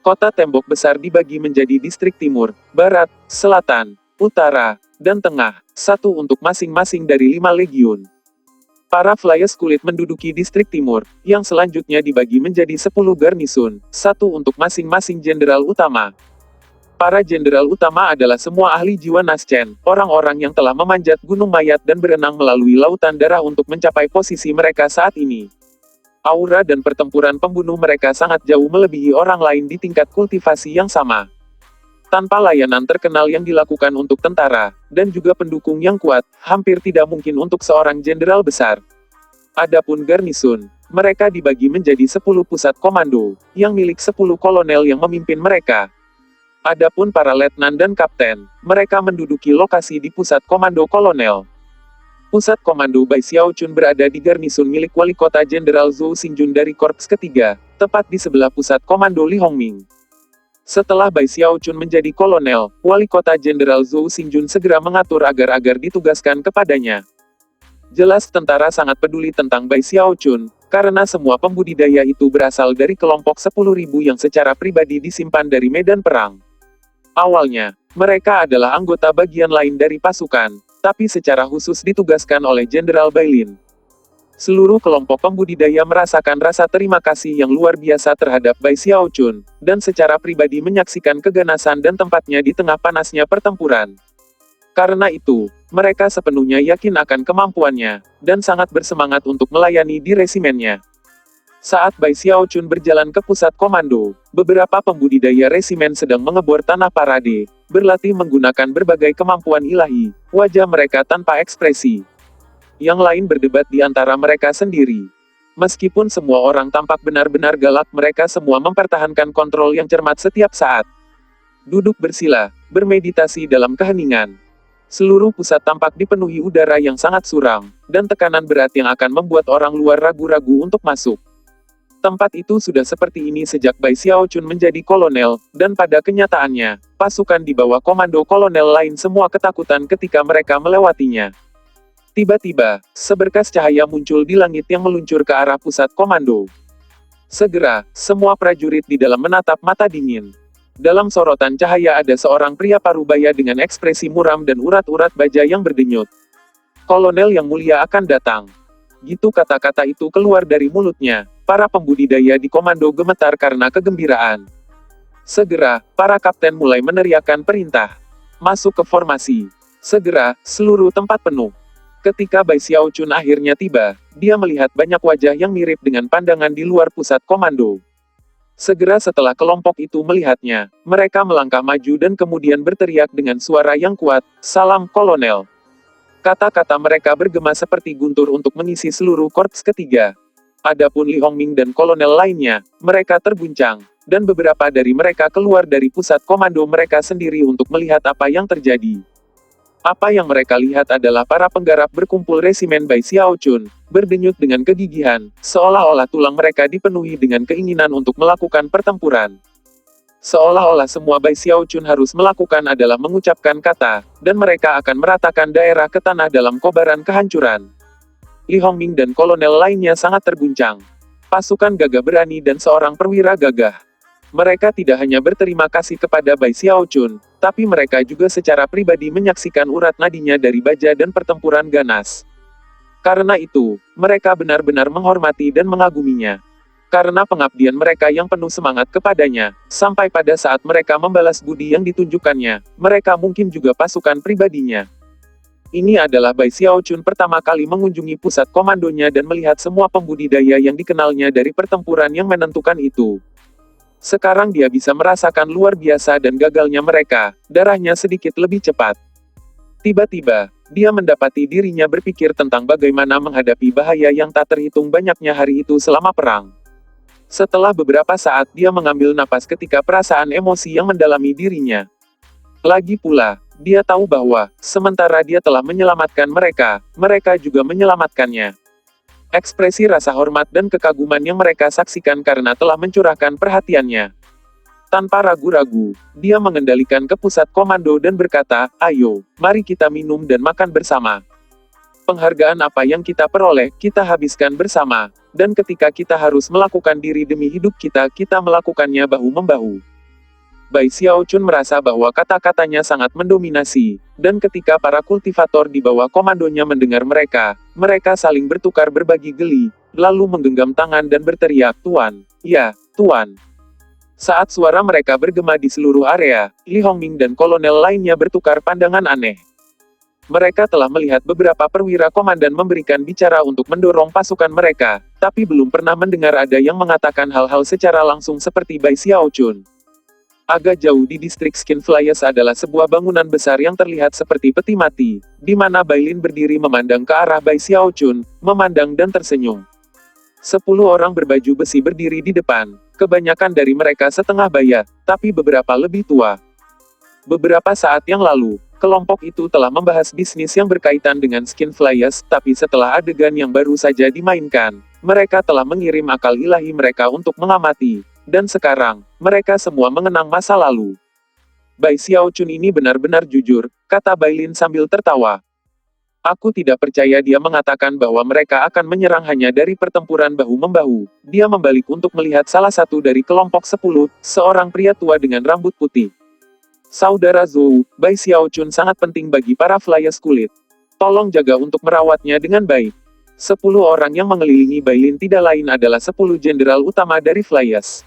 Kota tembok besar dibagi menjadi distrik timur, barat, selatan, utara, dan tengah, satu untuk masing-masing dari 5 legiun. Para flyers kulit menduduki distrik timur, yang selanjutnya dibagi menjadi 10 garnisun, satu untuk masing-masing jenderal utama. Para jenderal utama adalah semua ahli jiwa Naschen, orang-orang yang telah memanjat gunung mayat dan berenang melalui lautan darah untuk mencapai posisi mereka saat ini. Aura dan pertempuran pembunuh mereka sangat jauh melebihi orang lain di tingkat kultivasi yang sama. Tanpa layanan terkenal yang dilakukan untuk tentara, dan juga pendukung yang kuat, hampir tidak mungkin untuk seorang jenderal besar. Adapun garnisun, mereka dibagi menjadi 10 pusat komando, yang milik 10 kolonel yang memimpin mereka. Adapun para letnan dan kapten, mereka menduduki lokasi di pusat komando kolonel. Pusat komando Bai Xiaochun berada di garnisun milik wali kota Jenderal Zhou Xinjun dari Korps ketiga, tepat di sebelah pusat komando Li Hongming. Setelah Bai Xiaochun menjadi kolonel, wali kota Jenderal Zhou Xinjun segera mengatur agar ditugaskan kepadanya. Jelas tentara sangat peduli tentang Bai Xiaochun, karena semua pembudidaya itu berasal dari kelompok 10.000 yang secara pribadi disimpan dari medan perang. Awalnya, mereka adalah anggota bagian lain dari pasukan, tapi secara khusus ditugaskan oleh Jenderal Bailin. Seluruh kelompok pembudidaya merasakan rasa terima kasih yang luar biasa terhadap Bai Xiaochun, dan secara pribadi menyaksikan keganasan dan tempatnya di tengah panasnya pertempuran. Karena itu, mereka sepenuhnya yakin akan kemampuannya, dan sangat bersemangat untuk melayani di resimennya. Saat Bai Xiaochun berjalan ke pusat komando, beberapa pembudidaya resimen sedang mengebor tanah parade, berlatih menggunakan berbagai kemampuan ilahi, wajah mereka tanpa ekspresi. Yang lain berdebat di antara mereka sendiri. Meskipun semua orang tampak benar-benar galak, mereka semua mempertahankan kontrol yang cermat setiap saat. Duduk bersila, bermeditasi dalam keheningan. Seluruh pusat tampak dipenuhi udara yang sangat suram, dan tekanan berat yang akan membuat orang luar ragu-ragu untuk masuk. Tempat itu sudah seperti ini sejak Bai Xiaochun menjadi kolonel, dan pada kenyataannya, pasukan di bawah komando kolonel lain semua ketakutan ketika mereka melewatinya. Tiba-tiba, seberkas cahaya muncul di langit yang meluncur ke arah pusat komando. Segera, semua prajurit di dalam menatap mata dingin. Dalam sorotan cahaya ada seorang pria parubaya dengan ekspresi muram dan urat-urat baja yang berdenyut. Kolonel yang mulia akan datang. Gitu kata-kata itu keluar dari mulutnya. Para pembudidaya di komando gemetar karena kegembiraan. Segera, para kapten mulai meneriakkan perintah. Masuk ke formasi. Segera, seluruh tempat penuh. Ketika Bai Xiaochun akhirnya tiba, dia melihat banyak wajah yang mirip dengan pandangan di luar pusat komando. Segera setelah kelompok itu melihatnya, mereka melangkah maju dan kemudian berteriak dengan suara yang kuat, "Salam Kolonel!" Kata-kata mereka bergema seperti guntur untuk mengisi seluruh korps ketiga. Adapun Li Hongming dan kolonel lainnya, mereka terguncang, dan beberapa dari mereka keluar dari pusat komando mereka sendiri untuk melihat apa yang terjadi. Apa yang mereka lihat adalah para penggarap berkumpul resimen Bai Xiaochun, berdenyut dengan kegigihan, seolah-olah tulang mereka dipenuhi dengan keinginan untuk melakukan pertempuran. Seolah-olah semua Bai Xiaochun harus melakukan adalah mengucapkan kata, dan mereka akan meratakan daerah ke tanah dalam kobaran kehancuran. Li Hongming dan kolonel lainnya sangat terguncang. Pasukan gagah berani dan seorang perwira gagah. Mereka tidak hanya berterima kasih kepada Bai Xiaochun, tapi mereka juga secara pribadi menyaksikan urat nadinya dari baja dan pertempuran ganas. Karena itu, mereka benar-benar menghormati dan mengaguminya. Karena pengabdian mereka yang penuh semangat kepadanya, sampai pada saat mereka membalas budi yang ditunjukkannya, mereka mungkin juga pasukan pribadinya. Ini adalah Bai Xiaochun pertama kali mengunjungi pusat komandonya dan melihat semua pembudidaya yang dikenalnya dari pertempuran yang menentukan itu. Sekarang dia bisa merasakan luar biasa dan gagalnya mereka, darahnya sedikit lebih cepat. Tiba-tiba, dia mendapati dirinya berpikir tentang bagaimana menghadapi bahaya yang tak terhitung banyaknya hari itu selama perang. Setelah beberapa saat dia mengambil napas ketika perasaan emosi yang mendalami dirinya. Lagi pula, dia tahu bahwa, sementara dia telah menyelamatkan mereka, mereka juga menyelamatkannya. Ekspresi rasa hormat dan kekaguman yang mereka saksikan karena telah mencurahkan perhatiannya. Tanpa ragu-ragu, dia mengendalikan ke pusat komando dan berkata, "Ayo, mari kita minum dan makan bersama. Penghargaan apa yang kita peroleh, kita habiskan bersama. Dan ketika kita harus melakukan diri demi hidup kita, kita melakukannya bahu-membahu." Bai Xiaochun merasa bahwa kata-katanya sangat mendominasi, dan ketika para kultivator di bawah komandonya mendengar mereka, mereka saling bertukar berbagi geli, lalu menggenggam tangan dan berteriak, "Tuan! Ya, Tuan!" Saat suara mereka bergema di seluruh area, Li Hongming dan kolonel lainnya bertukar pandangan aneh. Mereka telah melihat beberapa perwira komandan memberikan bicara untuk mendorong pasukan mereka, tapi belum pernah mendengar ada yang mengatakan hal-hal secara langsung seperti Bai Xiaochun. Agak jauh di distrik Skin Flyers adalah sebuah bangunan besar yang terlihat seperti peti mati, di mana Bailin berdiri memandang ke arah Bai Xiaochun, memandang dan tersenyum. 10 orang berbaju besi berdiri di depan, kebanyakan dari mereka setengah baya, tapi beberapa lebih tua. Beberapa saat yang lalu, kelompok itu telah membahas bisnis yang berkaitan dengan Skin Flyers, tapi setelah adegan yang baru saja dimainkan, mereka telah mengirim akal ilahi mereka untuk mengamati. Dan sekarang, mereka semua mengenang masa lalu. Bai Xiaochun ini benar-benar jujur, kata Bailin sambil tertawa. Aku tidak percaya dia mengatakan bahwa mereka akan menyerang hanya dari pertempuran bahu-membahu. Dia membalik untuk melihat salah satu dari kelompok 10, seorang pria tua dengan rambut putih. Saudara Zhou, Bai Xiaochun sangat penting bagi para Flyers kulit. Tolong jaga untuk merawatnya dengan baik. 10 orang yang mengelilingi Bailin tidak lain adalah 10 jenderal utama dari Flyers.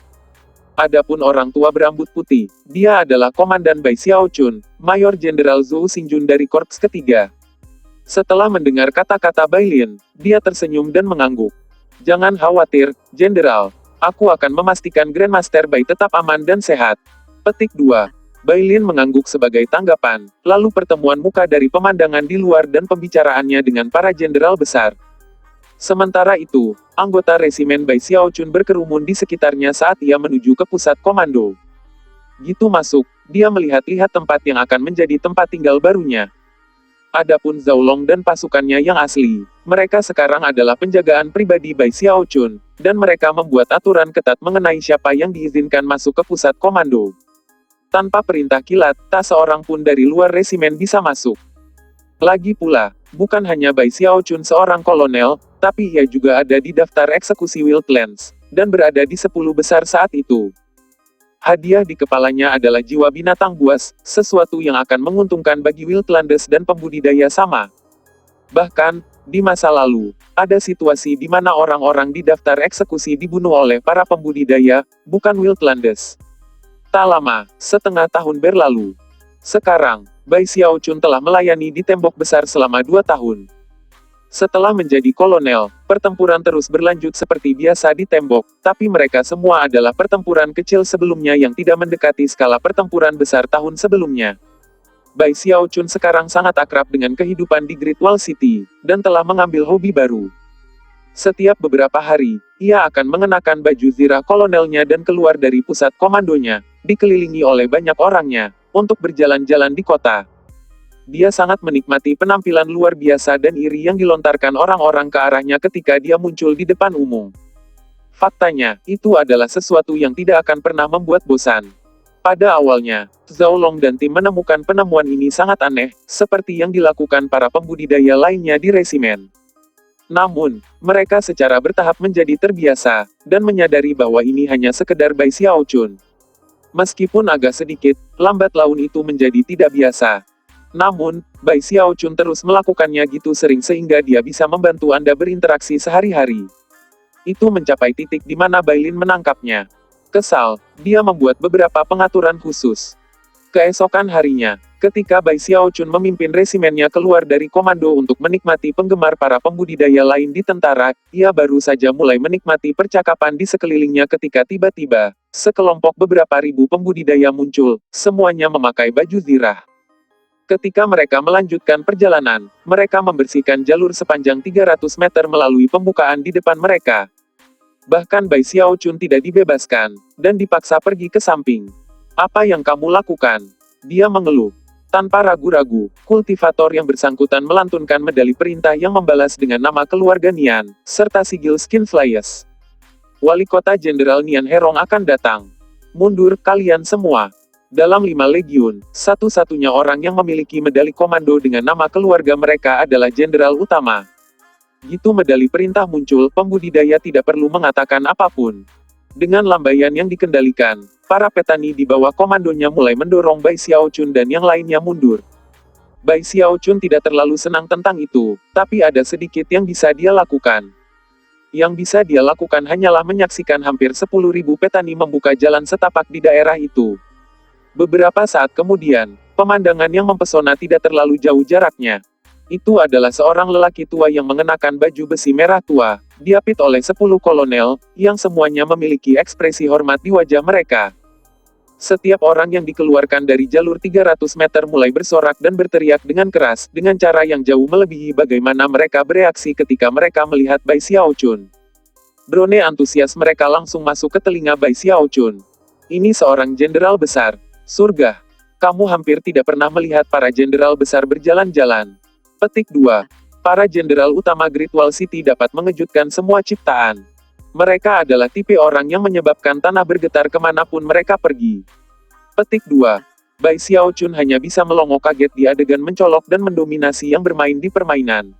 Adapun orang tua berambut putih, dia adalah Komandan Bai Xiaochun, Mayor Jenderal Zhou Xinjun dari Korps ketiga. Setelah mendengar kata-kata Bailin, dia tersenyum dan mengangguk. Jangan khawatir, Jenderal. Aku akan memastikan Grandmaster Bai tetap aman dan sehat. Petik 2. Bailin mengangguk sebagai tanggapan, lalu pertemuan muka dari pemandangan di luar dan pembicaraannya dengan para jenderal besar. Sementara itu, anggota resimen Bai Xiaochun berkerumun di sekitarnya saat ia menuju ke pusat komando. Gitu masuk, dia melihat-lihat tempat yang akan menjadi tempat tinggal barunya. Adapun Zhao Long dan pasukannya yang asli, mereka sekarang adalah penjagaan pribadi Bai Xiaochun, dan mereka membuat aturan ketat mengenai siapa yang diizinkan masuk ke pusat komando. Tanpa perintah kilat, tak seorang pun dari luar resimen bisa masuk. Lagi pula, bukan hanya Bai Xiaochun seorang kolonel, tapi ia juga ada di daftar eksekusi Wildlands, dan berada di 10 besar saat itu. Hadiah di kepalanya adalah jiwa binatang buas, sesuatu yang akan menguntungkan bagi Wildlanders dan pembudidaya sama. Bahkan, di masa lalu, ada situasi di mana orang-orang di daftar eksekusi dibunuh oleh para pembudidaya, bukan Wildlanders. Tak lama, setengah tahun berlalu. Sekarang, Bai Xiaochun telah melayani di tembok besar selama 2 tahun. Setelah menjadi kolonel, pertempuran terus berlanjut seperti biasa di tembok, tapi mereka semua adalah pertempuran kecil sebelumnya yang tidak mendekati skala pertempuran besar tahun sebelumnya. Bai Xiaochun sekarang sangat akrab dengan kehidupan di Great Wall City, dan telah mengambil hobi baru. Setiap beberapa hari, ia akan mengenakan baju zirah kolonelnya dan keluar dari pusat komandonya, dikelilingi oleh banyak orangnya, untuk berjalan-jalan di kota. Dia sangat menikmati penampilan luar biasa dan iri yang dilontarkan orang-orang ke arahnya ketika dia muncul di depan umum. Faktanya, itu adalah sesuatu yang tidak akan pernah membuat bosan. Pada awalnya, Zhao Long dan tim menemukan penemuan ini sangat aneh, seperti yang dilakukan para pembudidaya lainnya di resimen. Namun, mereka secara bertahap menjadi terbiasa, dan menyadari bahwa ini hanya sekedar Bai Xiaochun. Meskipun agak sedikit, lambat laun itu menjadi tidak biasa. Namun, Bai Xiaochun terus melakukannya gitu sering sehingga dia bisa membantu Anda berinteraksi sehari-hari. Itu mencapai titik di mana Bailin menangkapnya. Kesal, dia membuat beberapa pengaturan khusus. Keesokan harinya, ketika Bai Xiaochun memimpin resimennya keluar dari komando untuk menikmati penggemar para pembudidaya lain di tentara, ia baru saja mulai menikmati percakapan di sekelilingnya ketika tiba-tiba, sekelompok beberapa ribu pembudidaya muncul, semuanya memakai baju zirah. Ketika mereka melanjutkan perjalanan, mereka membersihkan jalur sepanjang 300 meter melalui pembukaan di depan mereka. Bahkan Bai Xiaochun tidak dibebaskan, dan dipaksa pergi ke samping. Apa yang kamu lakukan? Dia mengeluh. Tanpa ragu-ragu, kultivator yang bersangkutan melantunkan medali perintah yang membalas dengan nama keluarga Nian, serta sigil Skin Flyers. Wali kota Jenderal Nian Herong akan datang. Mundur, kalian semua. Dalam 5 legiun, satu-satunya orang yang memiliki medali komando dengan nama keluarga mereka adalah jenderal utama. Gitu medali perintah muncul, pembudidaya tidak perlu mengatakan apapun. Dengan lambaian yang dikendalikan, para petani di bawah komandonya mulai mendorong Bai Xiaochun dan yang lainnya mundur. Bai Xiaochun tidak terlalu senang tentang itu, tapi ada sedikit yang bisa dia lakukan. Yang bisa dia lakukan hanyalah menyaksikan hampir 10.000 petani membuka jalan setapak di daerah itu. Beberapa saat kemudian, pemandangan yang mempesona tidak terlalu jauh jaraknya. Itu adalah seorang lelaki tua yang mengenakan baju besi merah tua, diapit oleh 10 kolonel, yang semuanya memiliki ekspresi hormat di wajah mereka. Setiap orang yang dikeluarkan dari jalur 300 meter mulai bersorak dan berteriak dengan keras, dengan cara yang jauh melebihi bagaimana mereka bereaksi ketika mereka melihat Bai Xiaochun. Drone antusias mereka langsung masuk ke telinga Bai Xiaochun. Ini seorang jenderal besar. Surga. Kamu hampir tidak pernah melihat para jenderal besar berjalan-jalan. Petik 2. Para jenderal utama Great Wall City dapat mengejutkan semua ciptaan. Mereka adalah tipe orang yang menyebabkan tanah bergetar kemanapun mereka pergi. Petik 2. Bai Xiaochun hanya bisa melongo kaget di adegan mencolok dan mendominasi yang bermain di permainan.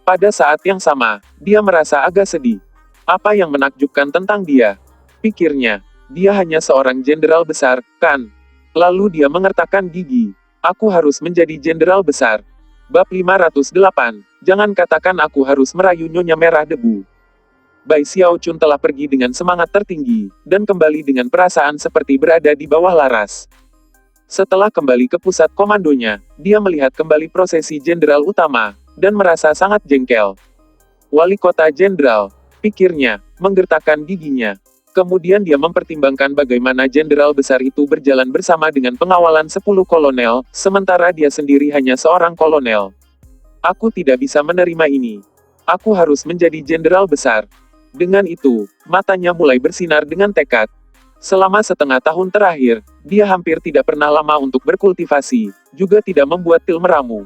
Pada saat yang sama, dia merasa agak sedih. Apa yang menakjubkan tentang dia? Pikirnya, dia hanya seorang jenderal besar, kan? Lalu dia mengertakkan gigi. Aku harus menjadi jenderal besar. Bab 508. Jangan katakan aku harus merayu Nyonya Merah Debu. Bai Xiaochun telah pergi dengan semangat tertinggi, dan kembali dengan perasaan seperti berada di bawah laras. Setelah kembali ke pusat komandonya, dia melihat kembali prosesi jenderal utama, dan merasa sangat jengkel. Wali kota jenderal, pikirnya, menggertakkan giginya. Kemudian dia mempertimbangkan bagaimana jenderal besar itu berjalan bersama dengan pengawalan 10 kolonel, sementara dia sendiri hanya seorang kolonel. Aku tidak bisa menerima ini. Aku harus menjadi jenderal besar. Dengan itu, matanya mulai bersinar dengan tekad. Selama setengah tahun terakhir, dia hampir tidak pernah lama untuk berkultivasi, juga tidak membuat pil meramu.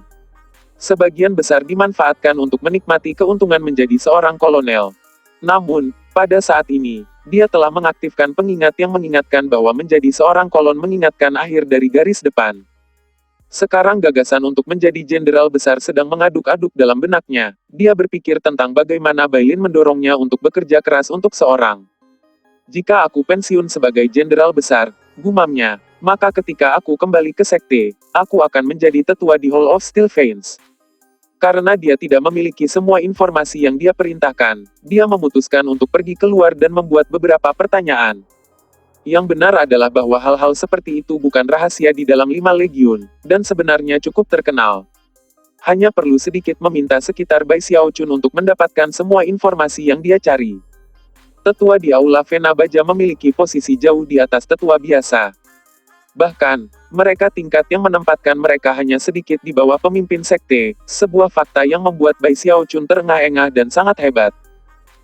Sebagian besar dimanfaatkan untuk menikmati keuntungan menjadi seorang kolonel. Namun, pada saat ini, dia telah mengaktifkan pengingat yang mengingatkan bahwa menjadi seorang kolon mengingatkan akhir dari garis depan. Sekarang gagasan untuk menjadi jenderal besar sedang mengaduk-aduk dalam benaknya. Dia berpikir tentang bagaimana Bailin mendorongnya untuk bekerja keras untuk seorang. Jika aku pensiun sebagai jenderal besar, gumamnya, maka ketika aku kembali ke sekte, aku akan menjadi tetua di Hall of Steel Veins. Karena dia tidak memiliki semua informasi yang dia perintahkan, dia memutuskan untuk pergi keluar dan membuat beberapa pertanyaan. Yang benar adalah bahwa hal-hal seperti itu bukan rahasia di dalam 5 legiun, dan sebenarnya cukup terkenal. Hanya perlu sedikit meminta sekitar Bai Xiaochun untuk mendapatkan semua informasi yang dia cari. Tetua di Aula Vena Baja memiliki posisi jauh di atas tetua biasa. Bahkan, mereka tingkat yang menempatkan mereka hanya sedikit di bawah pemimpin sekte, sebuah fakta yang membuat Bai Xiaochun terengah-engah dan sangat hebat.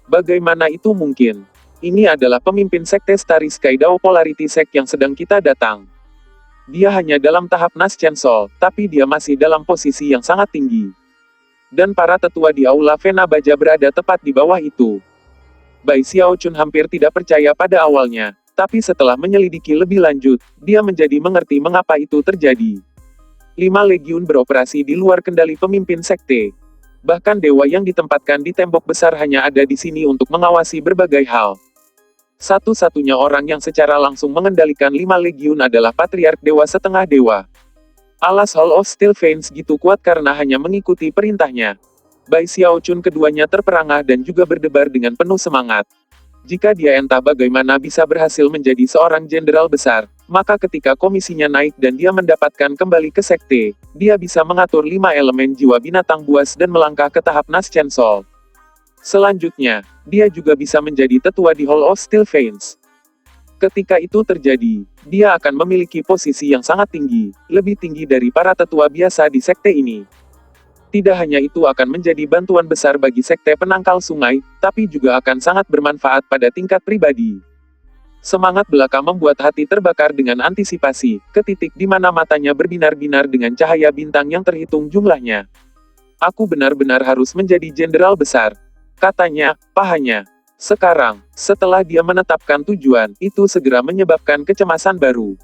Bagaimana itu mungkin? Ini adalah pemimpin sekte Starry Sky Dao Polarity Sect yang sedang kita datang. Dia hanya dalam tahap Naschen Sol, tapi dia masih dalam posisi yang sangat tinggi. Dan para tetua di Aula Vena Baja berada tepat di bawah itu. Bai Xiaochun hampir tidak percaya pada awalnya. Tapi setelah menyelidiki lebih lanjut, dia menjadi mengerti mengapa itu terjadi. 5 legiun beroperasi di luar kendali pemimpin sekte. Bahkan dewa yang ditempatkan di tembok besar hanya ada di sini untuk mengawasi berbagai hal. Satu-satunya orang yang secara langsung mengendalikan 5 legiun adalah Patriark Dewa Setengah Dewa. Alas Hall of Steel Veins gitu kuat karena hanya mengikuti perintahnya. Bai Xiaochun keduanya terperangah dan juga berdebar dengan penuh semangat. Jika dia entah bagaimana bisa berhasil menjadi seorang jenderal besar, maka ketika komisinya naik dan dia mendapatkan kembali ke sekte, dia bisa mengatur 5 elemen jiwa binatang buas dan melangkah ke tahap Naschen Sol. Selanjutnya, dia juga bisa menjadi tetua di Hall of Steel Veins. Ketika itu terjadi, dia akan memiliki posisi yang sangat tinggi, lebih tinggi dari para tetua biasa di sekte ini. Tidak hanya itu akan menjadi bantuan besar bagi sekte penangkal sungai, tapi juga akan sangat bermanfaat pada tingkat pribadi. Semangat belaka membuat hati terbakar dengan antisipasi, ke titik di mana matanya berbinar-binar dengan cahaya bintang yang terhitung jumlahnya. Aku benar-benar harus menjadi jenderal besar, katanya, pahanya. Sekarang, setelah dia menetapkan tujuan, itu segera menyebabkan kecemasan baru.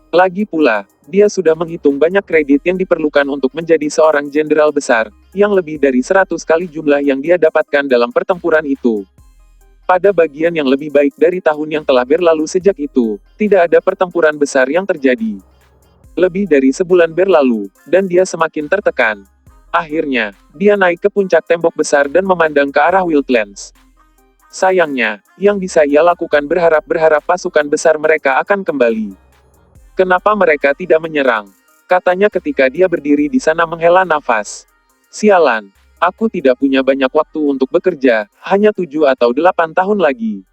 Lagi pula, dia sudah menghitung banyak kredit yang diperlukan untuk menjadi seorang jenderal besar, yang lebih dari 100 kali jumlah yang dia dapatkan dalam pertempuran itu. Pada bagian yang lebih baik dari tahun yang telah berlalu sejak itu, tidak ada pertempuran besar yang terjadi. Lebih dari sebulan berlalu, dan dia semakin tertekan. Akhirnya, dia naik ke puncak tembok besar dan memandang ke arah Wildlands. Sayangnya, yang bisa ia lakukan berharap-berharap pasukan besar mereka akan kembali. Kenapa mereka tidak menyerang? Katanya ketika dia berdiri di sana menghela nafas. Sialan. Aku tidak punya banyak waktu untuk bekerja, hanya 7 atau 8 tahun lagi.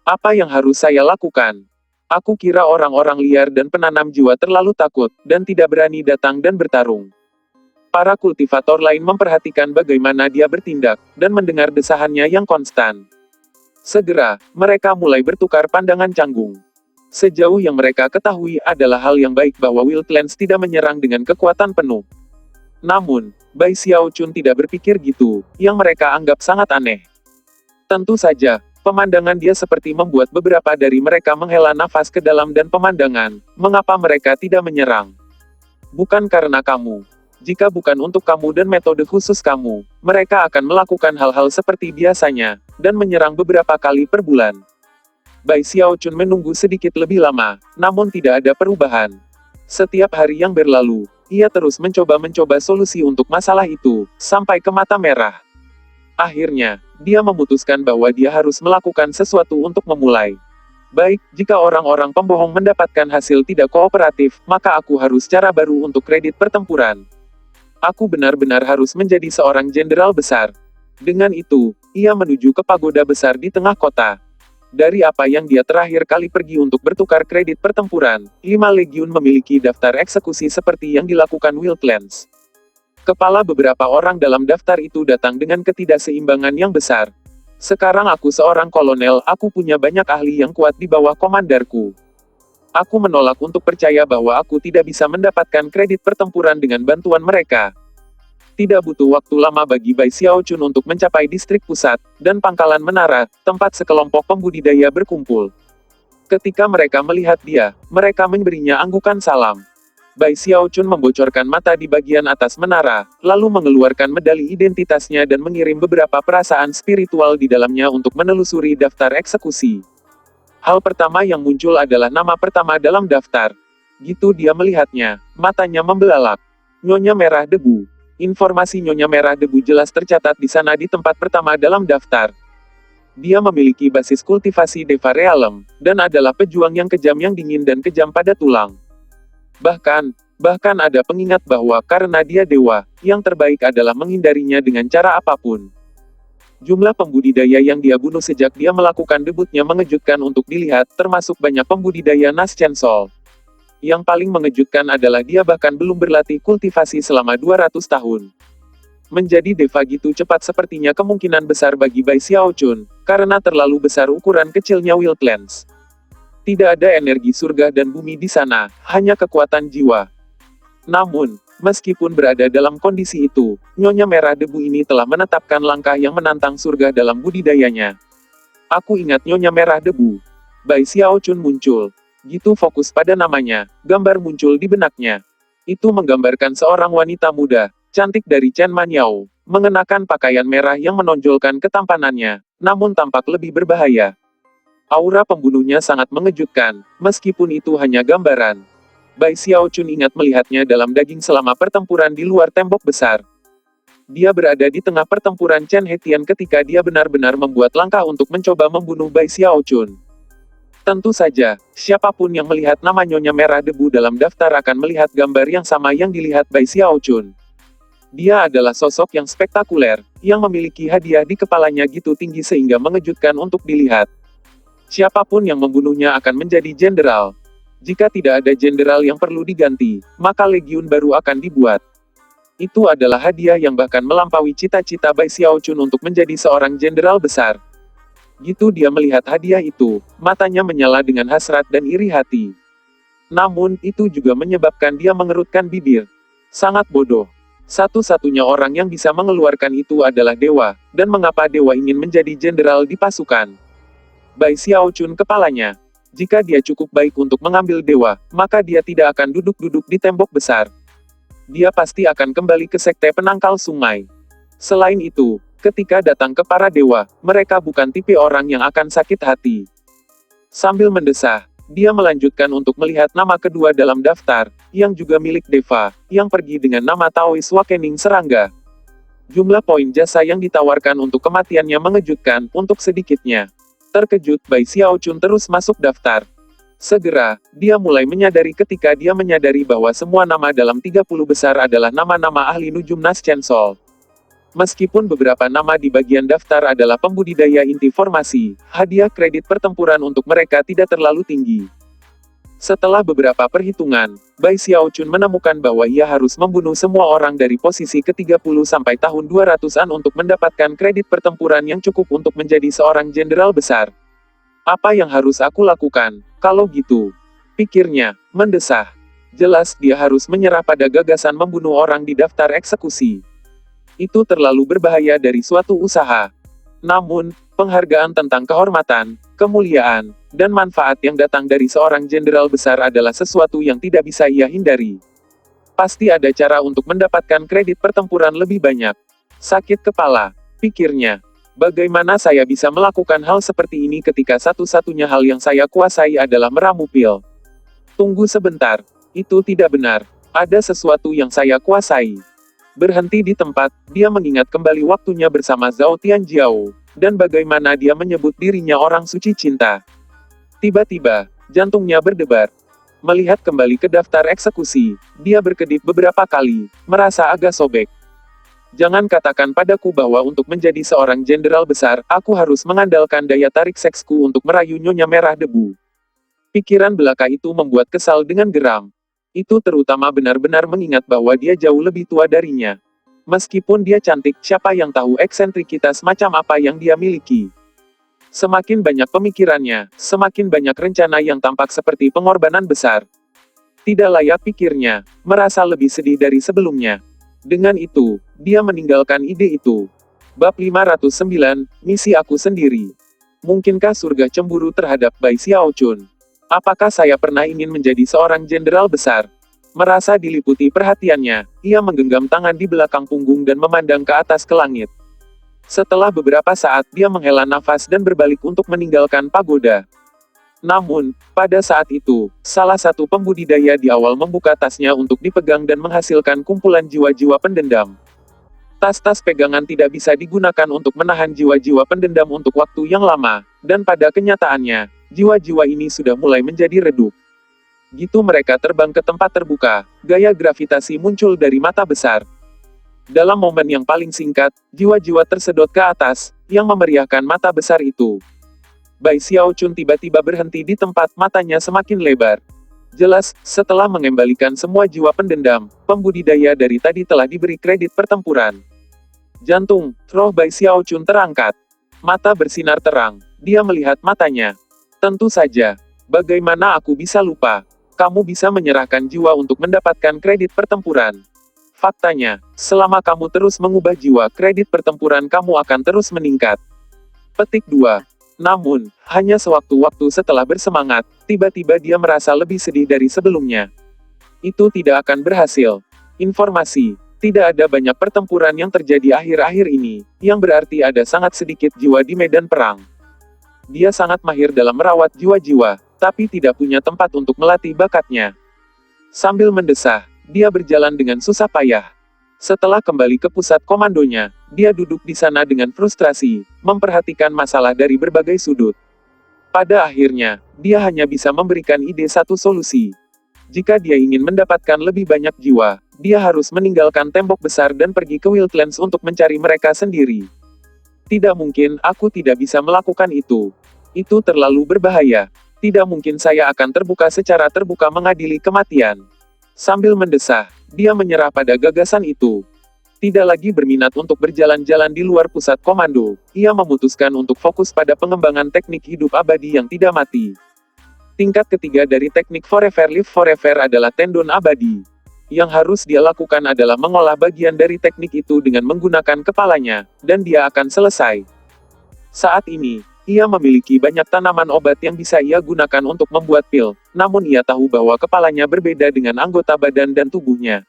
Apa yang harus saya lakukan? Aku kira orang-orang liar dan penanam jiwa terlalu takut, dan tidak berani datang dan bertarung. Para kultivator lain memperhatikan bagaimana dia bertindak, dan mendengar desahannya yang konstan. Segera, mereka mulai bertukar pandangan canggung. Sejauh yang mereka ketahui adalah hal yang baik bahwa Wildlands tidak menyerang dengan kekuatan penuh. Namun, Bai Xiaochun tidak berpikir gitu, yang mereka anggap sangat aneh. Tentu saja, pemandangan dia seperti membuat beberapa dari mereka menghela nafas ke dalam dan pemandangan, mengapa mereka tidak menyerang? Bukan karena kamu. Jika bukan untuk kamu dan metode khusus kamu, mereka akan melakukan hal-hal seperti biasanya, dan menyerang beberapa kali per bulan. Bai Xiaochun menunggu sedikit lebih lama, namun tidak ada perubahan. Setiap hari yang berlalu, ia terus mencoba solusi untuk masalah itu, sampai ke mata merah. Akhirnya, dia memutuskan bahwa dia harus melakukan sesuatu untuk memulai. Baik, jika orang-orang pembohong mendapatkan hasil tidak kooperatif, maka aku harus cara baru untuk kredit pertempuran. Aku benar-benar harus menjadi seorang jenderal besar. Dengan itu, ia menuju ke pagoda besar di tengah kota. Dari apa yang dia terakhir kali pergi untuk bertukar kredit pertempuran, 5 legiun memiliki daftar eksekusi seperti yang dilakukan Wildlands. Kepala beberapa orang dalam daftar itu datang dengan ketidakseimbangan yang besar. Sekarang aku seorang kolonel, aku punya banyak ahli yang kuat di bawah komandarku. Aku menolak untuk percaya bahwa aku tidak bisa mendapatkan kredit pertempuran dengan bantuan mereka. Tidak butuh waktu lama bagi Bai Xiaochun untuk mencapai distrik pusat, dan pangkalan menara, tempat sekelompok pembudidaya berkumpul. Ketika mereka melihat dia, mereka memberinya anggukan salam. Bai Xiaochun membocorkan mata di bagian atas menara, lalu mengeluarkan medali identitasnya dan mengirim beberapa perasaan spiritual di dalamnya untuk menelusuri daftar eksekusi. Hal pertama yang muncul adalah nama pertama dalam daftar. Gitu dia melihatnya, matanya membelalak. Nyonya Merah Debu. Informasi Nyonya Merah Debu jelas tercatat di sana di tempat pertama dalam daftar. Dia memiliki basis kultivasi Deva Realem, dan adalah pejuang yang kejam, yang dingin dan kejam pada tulang. Bahkan ada pengingat bahwa karena dia dewa, yang terbaik adalah menghindarinya dengan cara apapun. Jumlah pembudidaya yang dia bunuh sejak dia melakukan debutnya mengejutkan untuk dilihat, termasuk banyak pembudidaya Nas Chansol. Yang paling mengejutkan adalah dia bahkan belum berlatih kultivasi selama 200 tahun. Menjadi deva gitu cepat sepertinya kemungkinan besar bagi Bai Xiaochun, karena terlalu besar ukuran kecilnya Wildlands. Tidak ada energi surga dan bumi di sana, hanya kekuatan jiwa. Namun, meskipun berada dalam kondisi itu, Nyonya Merah Debu ini telah menetapkan langkah yang menantang surga dalam budidayanya. Aku ingat Nyonya Merah Debu. Bai Xiaochun muncul. Gitu fokus pada namanya, gambar muncul di benaknya. Itu menggambarkan seorang wanita muda, cantik dari Chen Manyao, mengenakan pakaian merah yang menonjolkan ketampanannya, namun tampak lebih berbahaya. Aura pembunuhnya sangat mengejutkan, meskipun itu hanya gambaran. Bai Xiaochun ingat melihatnya dalam daging selama pertempuran di luar tembok besar. Dia berada di tengah pertempuran Chen Hetian ketika dia benar-benar membuat langkah untuk mencoba membunuh Bai Xiaochun. Tentu saja, siapapun yang melihat nama Nyonya Merah Debu dalam daftar akan melihat gambar yang sama yang dilihat Bai Xiaochun. Dia adalah sosok yang spektakuler, yang memiliki hadiah di kepalanya gitu tinggi sehingga mengejutkan untuk dilihat. Siapapun yang membunuhnya akan menjadi jenderal. Jika tidak ada jenderal yang perlu diganti, maka legiun baru akan dibuat. Itu adalah hadiah yang bahkan melampaui cita-cita Bai Xiaochun untuk menjadi seorang jenderal besar. Gitu dia melihat hadiah itu, matanya menyala dengan hasrat dan iri hati. Namun, itu juga menyebabkan dia mengerutkan bibir. Sangat bodoh. Satu-satunya orang yang bisa mengeluarkan itu adalah dewa, dan mengapa dewa ingin menjadi jenderal di pasukan? Bai Xiaochun kepalanya. Jika dia cukup baik untuk mengambil dewa, maka dia tidak akan duduk-duduk di tembok besar. Dia pasti akan kembali ke sekte penangkal sungai. Selain itu, Ketika datang ke para dewa, mereka bukan tipe orang yang akan sakit hati. Sambil mendesah, dia melanjutkan untuk melihat nama kedua dalam daftar, yang juga milik Deva, yang pergi dengan nama Taoist Awakening Serangga. Jumlah poin jasa yang ditawarkan untuk kematiannya mengejutkan, untuk sedikitnya. Terkejut, Bai Xiaochun terus masuk daftar. Segera, dia mulai menyadari ketika dia menyadari bahwa semua nama dalam 30 besar adalah nama-nama ahli Nujum Nas Chansol. Meskipun beberapa nama di bagian daftar adalah pembudidaya inti formasi, hadiah kredit pertempuran untuk mereka tidak terlalu tinggi. Setelah beberapa perhitungan, Bai Xiaochun menemukan bahwa ia harus membunuh semua orang dari posisi ke-30 sampai tahun 200-an untuk mendapatkan kredit pertempuran yang cukup untuk menjadi seorang jenderal besar. Apa yang harus aku lakukan, kalau gitu? Pikirnya, mendesah. Jelas dia harus menyerah pada gagasan membunuh orang di daftar eksekusi. Itu terlalu berbahaya dari suatu usaha. Namun, penghargaan tentang kehormatan, kemuliaan, dan manfaat yang datang dari seorang jenderal besar adalah sesuatu yang tidak bisa ia hindari. Pasti ada cara untuk mendapatkan kredit pertempuran lebih banyak. Sakit kepala, pikirnya. Bagaimana saya bisa melakukan hal seperti ini ketika satu-satunya hal yang saya kuasai adalah meramu pil? Tunggu sebentar, itu tidak benar. Ada sesuatu yang saya kuasai. Berhenti di tempat, dia mengingat kembali waktunya bersama Zhao Tianjiao, dan bagaimana dia menyebut dirinya orang suci cinta. Tiba-tiba, jantungnya berdebar. Melihat kembali ke daftar eksekusi, dia berkedip beberapa kali, merasa agak sobek. Jangan katakan padaku bahwa untuk menjadi seorang jenderal besar, aku harus mengandalkan daya tarik seksku untuk merayu Nyonya Merah Debu. Pikiran belaka itu membuat kesal dengan geram. Itu terutama benar-benar mengingat bahwa dia jauh lebih tua darinya. Meskipun dia cantik, siapa yang tahu eksentrikitas macam apa yang dia miliki. Semakin banyak pemikirannya, semakin banyak rencana yang tampak seperti pengorbanan besar. Tidak layak pikirnya, merasa lebih sedih dari sebelumnya. Dengan itu, dia meninggalkan ide itu. Bab 509, Misi Aku Sendiri. Mungkinkah surga cemburu terhadap Bai Xiaochun? Apakah saya pernah ingin menjadi seorang jenderal besar? Merasa diliputi perhatiannya, ia menggenggam tangan di belakang punggung dan memandang ke atas ke langit. Setelah beberapa saat dia menghela nafas dan berbalik untuk meninggalkan pagoda. Namun, pada saat itu, salah satu pembudidaya di awal membuka tasnya untuk dipegang dan menghasilkan kumpulan jiwa-jiwa pendendam. Tas-tas pegangan tidak bisa digunakan untuk menahan jiwa-jiwa pendendam untuk waktu yang lama, dan pada kenyataannya, jiwa-jiwa ini sudah mulai menjadi redup. Gitu mereka terbang ke tempat terbuka, gaya gravitasi muncul dari mata besar. Dalam momen yang paling singkat, jiwa-jiwa tersedot ke atas, yang memeriahkan mata besar itu. Bai Xiaochun tiba-tiba berhenti di tempat, matanya semakin lebar. Jelas, setelah mengembalikan semua jiwa pendendam, pembudidaya dari tadi telah diberi kredit pertempuran. Jantung, roh Bai Xiaochun terangkat. Mata bersinar terang, dia melihat matanya. Tentu saja. Bagaimana aku bisa lupa? Kamu bisa menyerahkan jiwa untuk mendapatkan kredit pertempuran. Faktanya, selama kamu terus mengubah jiwa, kredit pertempuran kamu akan terus meningkat. Petik 2. Namun, hanya sewaktu-waktu setelah bersemangat, tiba-tiba dia merasa lebih sedih dari sebelumnya. Itu tidak akan berhasil. Informasi. Tidak ada banyak pertempuran yang terjadi akhir-akhir ini, yang berarti ada sangat sedikit jiwa di medan perang. Dia sangat mahir dalam merawat jiwa-jiwa, tapi tidak punya tempat untuk melatih bakatnya. Sambil mendesah, dia berjalan dengan susah payah. Setelah kembali ke pusat komandonya, dia duduk di sana dengan frustrasi, memperhatikan masalah dari berbagai sudut. Pada akhirnya, dia hanya bisa memberikan ide satu solusi. Jika dia ingin mendapatkan lebih banyak jiwa, dia harus meninggalkan tembok besar dan pergi ke Wildlands untuk mencari mereka sendiri. Tidak mungkin, aku tidak bisa melakukan itu. Itu terlalu berbahaya. Tidak mungkin saya akan terbuka secara terbuka mengadili kematian. Sambil mendesah, dia menyerah pada gagasan itu. Tidak lagi berminat untuk berjalan-jalan di luar pusat komando, ia memutuskan untuk fokus pada pengembangan teknik hidup abadi yang tidak mati. Tingkat ketiga dari teknik Forever Live Forever adalah tendon abadi. Yang harus dia lakukan adalah mengolah bagian dari teknik itu dengan menggunakan kepalanya, dan dia akan selesai. Saat ini, ia memiliki banyak tanaman obat yang bisa ia gunakan untuk membuat pil, namun ia tahu bahwa kepalanya berbeda dengan anggota badan dan tubuhnya.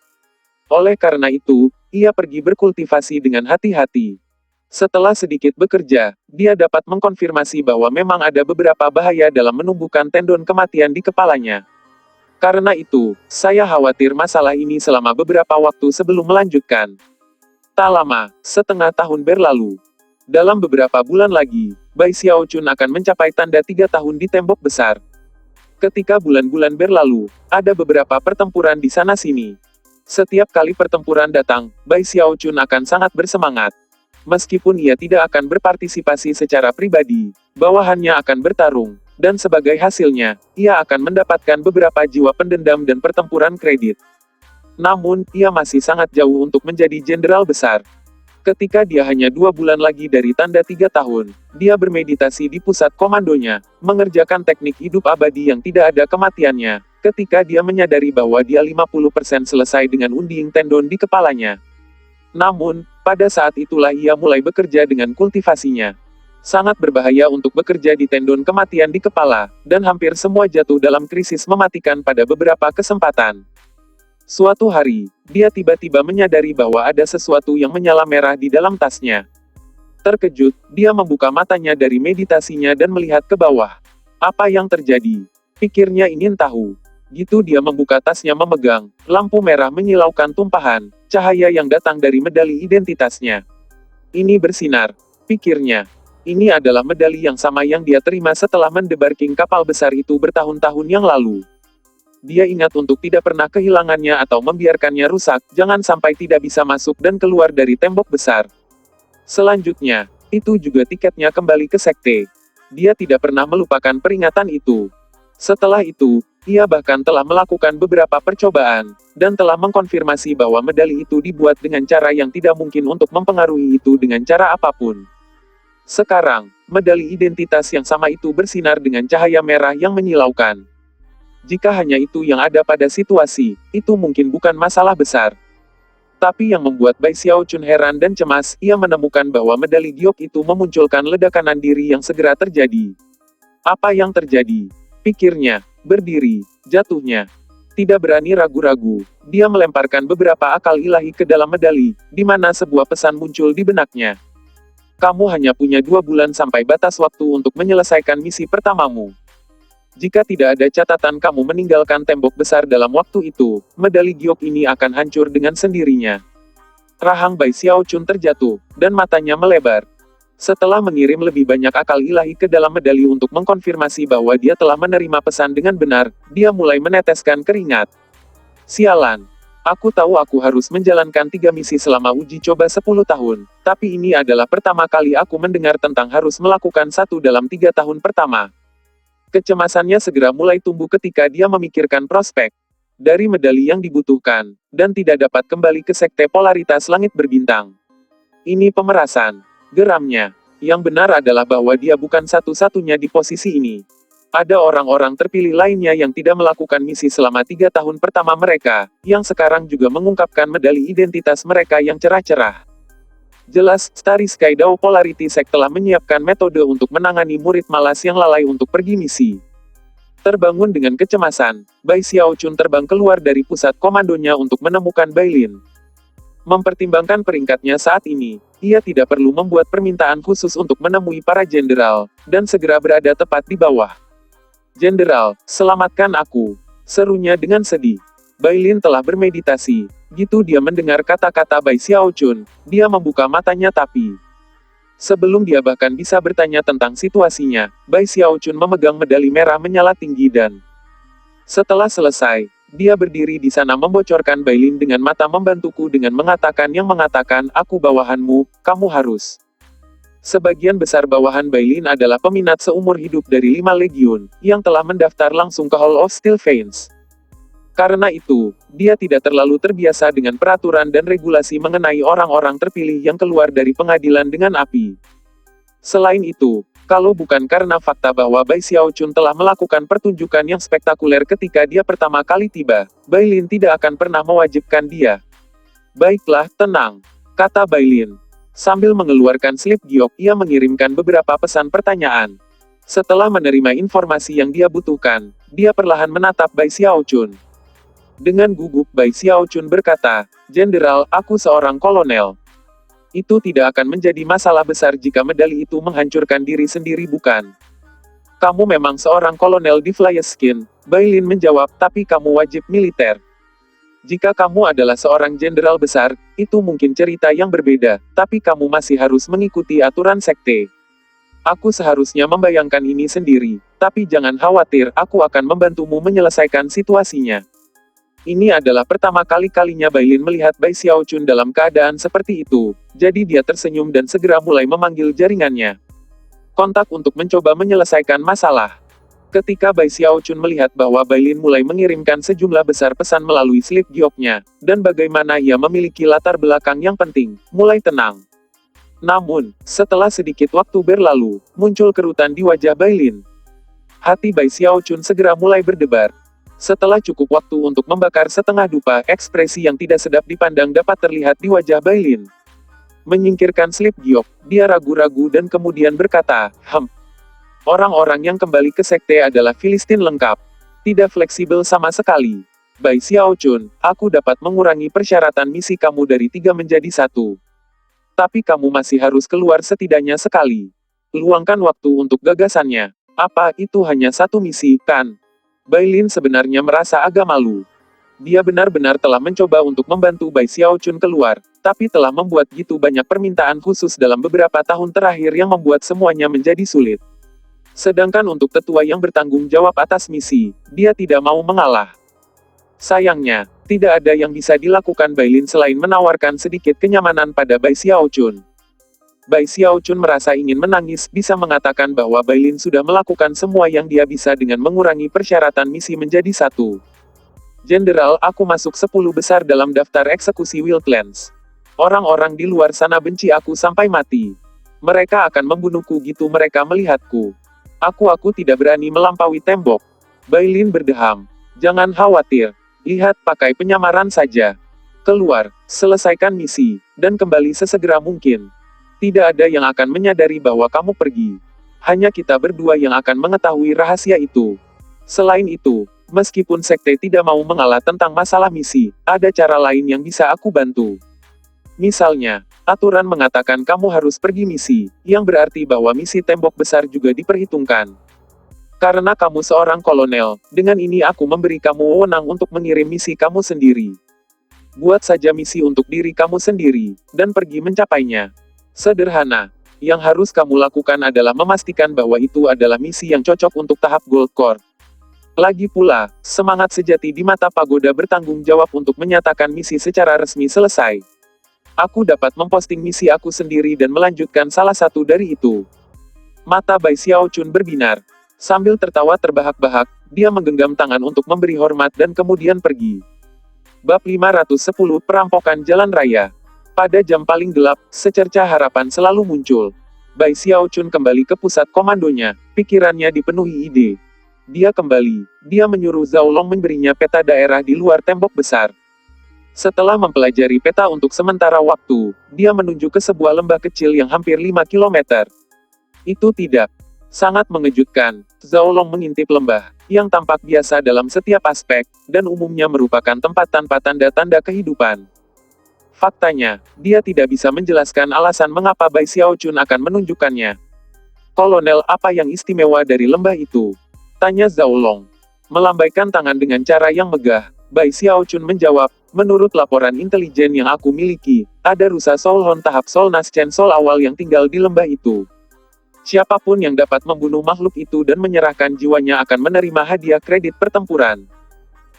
Oleh karena itu, ia pergi berkultivasi dengan hati-hati. Setelah sedikit bekerja, dia dapat mengkonfirmasi bahwa memang ada beberapa bahaya dalam menumbuhkan tendon kematian di kepalanya. Karena itu, saya khawatir masalah ini selama beberapa waktu sebelum melanjutkan. Tak lama, setengah tahun berlalu. Dalam beberapa bulan lagi, Bai Xiaochun akan mencapai tanda 3 tahun di tembok besar. Ketika bulan-bulan berlalu, ada beberapa pertempuran di sana-sini. Setiap kali pertempuran datang, Bai Xiaochun akan sangat bersemangat. Meskipun ia tidak akan berpartisipasi secara pribadi, bawahannya akan bertarung, dan sebagai hasilnya, ia akan mendapatkan beberapa jiwa pendendam dan pertempuran kredit. Namun, ia masih sangat jauh untuk menjadi jenderal besar. Ketika dia hanya 2 bulan lagi dari tanda 3 tahun, dia bermeditasi di pusat komandonya, mengerjakan teknik hidup abadi yang tidak ada kematiannya, ketika dia menyadari bahwa dia 50% selesai dengan unding tendon di kepalanya. Namun, pada saat itulah ia mulai bekerja dengan kultivasinya. Sangat berbahaya untuk bekerja di tendon kematian di kepala, dan hampir semua jatuh dalam krisis mematikan pada beberapa kesempatan. Suatu hari, dia tiba-tiba menyadari bahwa ada sesuatu yang menyala merah di dalam tasnya. Terkejut, dia membuka matanya dari meditasinya dan melihat ke bawah. Apa yang terjadi? Pikirnya ingin tahu. Gitu dia membuka tasnya memegang, lampu merah menyilaukan tumpahan, cahaya yang datang dari medali identitasnya. Ini bersinar, pikirnya. Ini adalah medali yang sama yang dia terima setelah mendebarking kapal besar itu bertahun-tahun yang lalu. Dia ingat untuk tidak pernah kehilangannya atau membiarkannya rusak, jangan sampai tidak bisa masuk dan keluar dari tembok besar. Selanjutnya, itu juga tiketnya kembali ke sekte. Dia tidak pernah melupakan peringatan itu. Setelah itu, ia bahkan telah melakukan beberapa percobaan, dan telah mengkonfirmasi bahwa medali itu dibuat dengan cara yang tidak mungkin untuk mempengaruhi itu dengan cara apapun. Sekarang, medali identitas yang sama itu bersinar dengan cahaya merah yang menyilaukan. Jika hanya itu yang ada pada situasi, itu mungkin bukan masalah besar. Tapi yang membuat Bai Xiaochun heran dan cemas, ia menemukan bahwa medali giok itu memunculkan ledakanan diri yang segera terjadi. Apa yang terjadi? Pikirnya, berdiri, jatuhnya. Tidak berani ragu-ragu, dia melemparkan beberapa akal ilahi ke dalam medali, di mana sebuah pesan muncul di benaknya. Kamu hanya punya 2 bulan sampai batas waktu untuk menyelesaikan misi pertamamu. Jika tidak ada catatan kamu meninggalkan tembok besar dalam waktu itu, medali giok ini akan hancur dengan sendirinya. Rahang Bai Xiaochun terjatuh, dan matanya melebar. Setelah mengirim lebih banyak akal ilahi ke dalam medali untuk mengkonfirmasi bahwa dia telah menerima pesan dengan benar, dia mulai meneteskan keringat. Sialan. Aku tahu aku harus menjalankan 3 misi selama uji coba 10 tahun, tapi ini adalah pertama kali aku mendengar tentang harus melakukan 1 dalam 3 tahun pertama. Kecemasannya segera mulai tumbuh ketika dia memikirkan prospek dari medali yang dibutuhkan, dan tidak dapat kembali ke sekte polaritas langit berbintang. Ini pemerasan. Geramnya. Yang benar adalah bahwa dia bukan satu-satunya di posisi ini. Ada orang-orang terpilih lainnya yang tidak melakukan misi selama 3 tahun pertama mereka, yang sekarang juga mengungkapkan medali identitas mereka yang cerah-cerah. Jelas, Starry Sky Dao Polarity Sect telah menyiapkan metode untuk menangani murid malas yang lalai untuk pergi misi. Terbangun dengan kecemasan, Bai Xiaochun terbang keluar dari pusat komandonya untuk menemukan Bailin. Mempertimbangkan peringkatnya saat ini, ia tidak perlu membuat permintaan khusus untuk menemui para jenderal, dan segera berada tepat di bawah. Jenderal, selamatkan aku, serunya dengan sedih. Bailin telah bermeditasi, gitu dia mendengar kata-kata Bai Xiaochun, dia membuka matanya tapi sebelum dia bahkan bisa bertanya tentang situasinya, Bai Xiaochun memegang medali merah menyala tinggi dan setelah selesai, dia berdiri di sana membocorkan Bailin dengan mata membantuku dengan mengatakan aku bawahanmu, kamu harus. Sebagian besar bawahan Bailin adalah peminat seumur hidup dari 5 legiun, yang telah mendaftar langsung ke Hall of Steel Veins. Karena itu, dia tidak terlalu terbiasa dengan peraturan dan regulasi mengenai orang-orang terpilih yang keluar dari pengadilan dengan api. Selain itu, kalau bukan karena fakta bahwa Bai Xiaochun telah melakukan pertunjukan yang spektakuler ketika dia pertama kali tiba, Bailin tidak akan pernah mewajibkan dia. Baiklah, tenang, kata Bailin. Sambil mengeluarkan slip giok, ia mengirimkan beberapa pesan pertanyaan. Setelah menerima informasi yang dia butuhkan, dia perlahan menatap Bai Xiaochun. Dengan gugup Bai Xiaochun berkata, "Jenderal, aku seorang kolonel. Itu tidak akan menjadi masalah besar jika medali itu menghancurkan diri sendiri, bukan? Kamu memang seorang kolonel di Flyskin, Bailin menjawab, tapi kamu wajib militer. Jika kamu adalah seorang jenderal besar, itu mungkin cerita yang berbeda, tapi kamu masih harus mengikuti aturan sekte. Aku seharusnya membayangkan ini sendiri, tapi jangan khawatir, aku akan membantumu menyelesaikan situasinya. Ini adalah pertama kalinya Bailin melihat Bai Xiaochun dalam keadaan seperti itu, jadi dia tersenyum dan segera mulai memanggil jaringannya. Kontak untuk mencoba menyelesaikan masalah. Ketika Bai Xiaochun melihat bahwa Bailin mulai mengirimkan sejumlah besar pesan melalui slip gioknya, dan bagaimana ia memiliki latar belakang yang penting, mulai tenang. Namun, setelah sedikit waktu berlalu, muncul kerutan di wajah Bailin. Hati Bai Xiaochun segera mulai berdebar. Setelah cukup waktu untuk membakar setengah dupa, ekspresi yang tidak sedap dipandang dapat terlihat di wajah Bailin. Menyingkirkan slip giok, dia ragu-ragu dan kemudian berkata, orang-orang yang kembali ke sekte adalah Filistin lengkap. Tidak fleksibel sama sekali. Bai Xiaochun, aku dapat mengurangi persyaratan misi kamu dari 3 menjadi 1. Tapi kamu masih harus keluar setidaknya sekali. Luangkan waktu untuk gagasannya. Apa, itu hanya 1 misi, kan? Bailin sebenarnya merasa agak malu. Dia benar-benar telah mencoba untuk membantu Bai Xiaochun keluar, tapi telah membuat gitu banyak permintaan khusus dalam beberapa tahun terakhir yang membuat semuanya menjadi sulit. Sedangkan untuk tetua yang bertanggung jawab atas misi, dia tidak mau mengalah. Sayangnya, tidak ada yang bisa dilakukan Bailin selain menawarkan sedikit kenyamanan pada Bai Xiaochun. Bai Xiaochun merasa ingin menangis, bisa mengatakan bahwa Bailin sudah melakukan semua yang dia bisa dengan mengurangi persyaratan misi menjadi 1. Jenderal, aku masuk 10 besar dalam daftar eksekusi Wildlands. Orang-orang di luar sana benci aku sampai mati. Mereka akan membunuhku gitu mereka melihatku. Aku tidak berani melampaui tembok. Bailin berdeham. Jangan khawatir. Lihat, pakai penyamaran saja. Keluar, selesaikan misi, dan kembali sesegera mungkin. Tidak ada yang akan menyadari bahwa kamu pergi. Hanya kita berdua yang akan mengetahui rahasia itu. Selain itu, meskipun sekte tidak mau mengalah tentang masalah misi, ada cara lain yang bisa aku bantu. Misalnya, aturan mengatakan kamu harus pergi misi, yang berarti bahwa misi tembok besar juga diperhitungkan. Karena kamu seorang kolonel, dengan ini aku memberi kamu wewenang untuk mengirim misi kamu sendiri. Buat saja misi untuk diri kamu sendiri, dan pergi mencapainya. Sederhana. Yang harus kamu lakukan adalah memastikan bahwa itu adalah misi yang cocok untuk tahap Gold Core. Lagi pula, semangat sejati di mata pagoda bertanggung jawab untuk menyatakan misi secara resmi selesai. Aku dapat memposting misi aku sendiri dan melanjutkan salah satu dari itu. Mata Bai Xiaochun berbinar. Sambil tertawa terbahak-bahak, dia menggenggam tangan untuk memberi hormat dan kemudian pergi. Bab 510 Perampokan Jalan Raya. Pada jam paling gelap, secercah harapan selalu muncul. Bai Xiaochun kembali ke pusat komandonya, pikirannya dipenuhi ide. Dia menyuruh Zhao Long memberinya peta daerah di luar tembok besar. Setelah mempelajari peta untuk sementara waktu, dia menuju ke sebuah lembah kecil yang hampir 5 km. Itu tidak sangat mengejutkan. Zhao Long mengintip lembah, yang tampak biasa dalam setiap aspek, dan umumnya merupakan tempat tanpa tanda-tanda kehidupan. Faktanya, dia tidak bisa menjelaskan alasan mengapa Bai Xiaochun akan menunjukkannya. Kolonel, apa yang istimewa dari lembah itu? Tanya Zhao Long. Melambaikan tangan dengan cara yang megah, Bai Xiaochun menjawab, menurut laporan intelijen yang aku miliki, ada rusa Soulhon tahap Solnas Chen Sol awal yang tinggal di lembah itu. Siapapun yang dapat membunuh makhluk itu dan menyerahkan jiwanya akan menerima hadiah kredit pertempuran.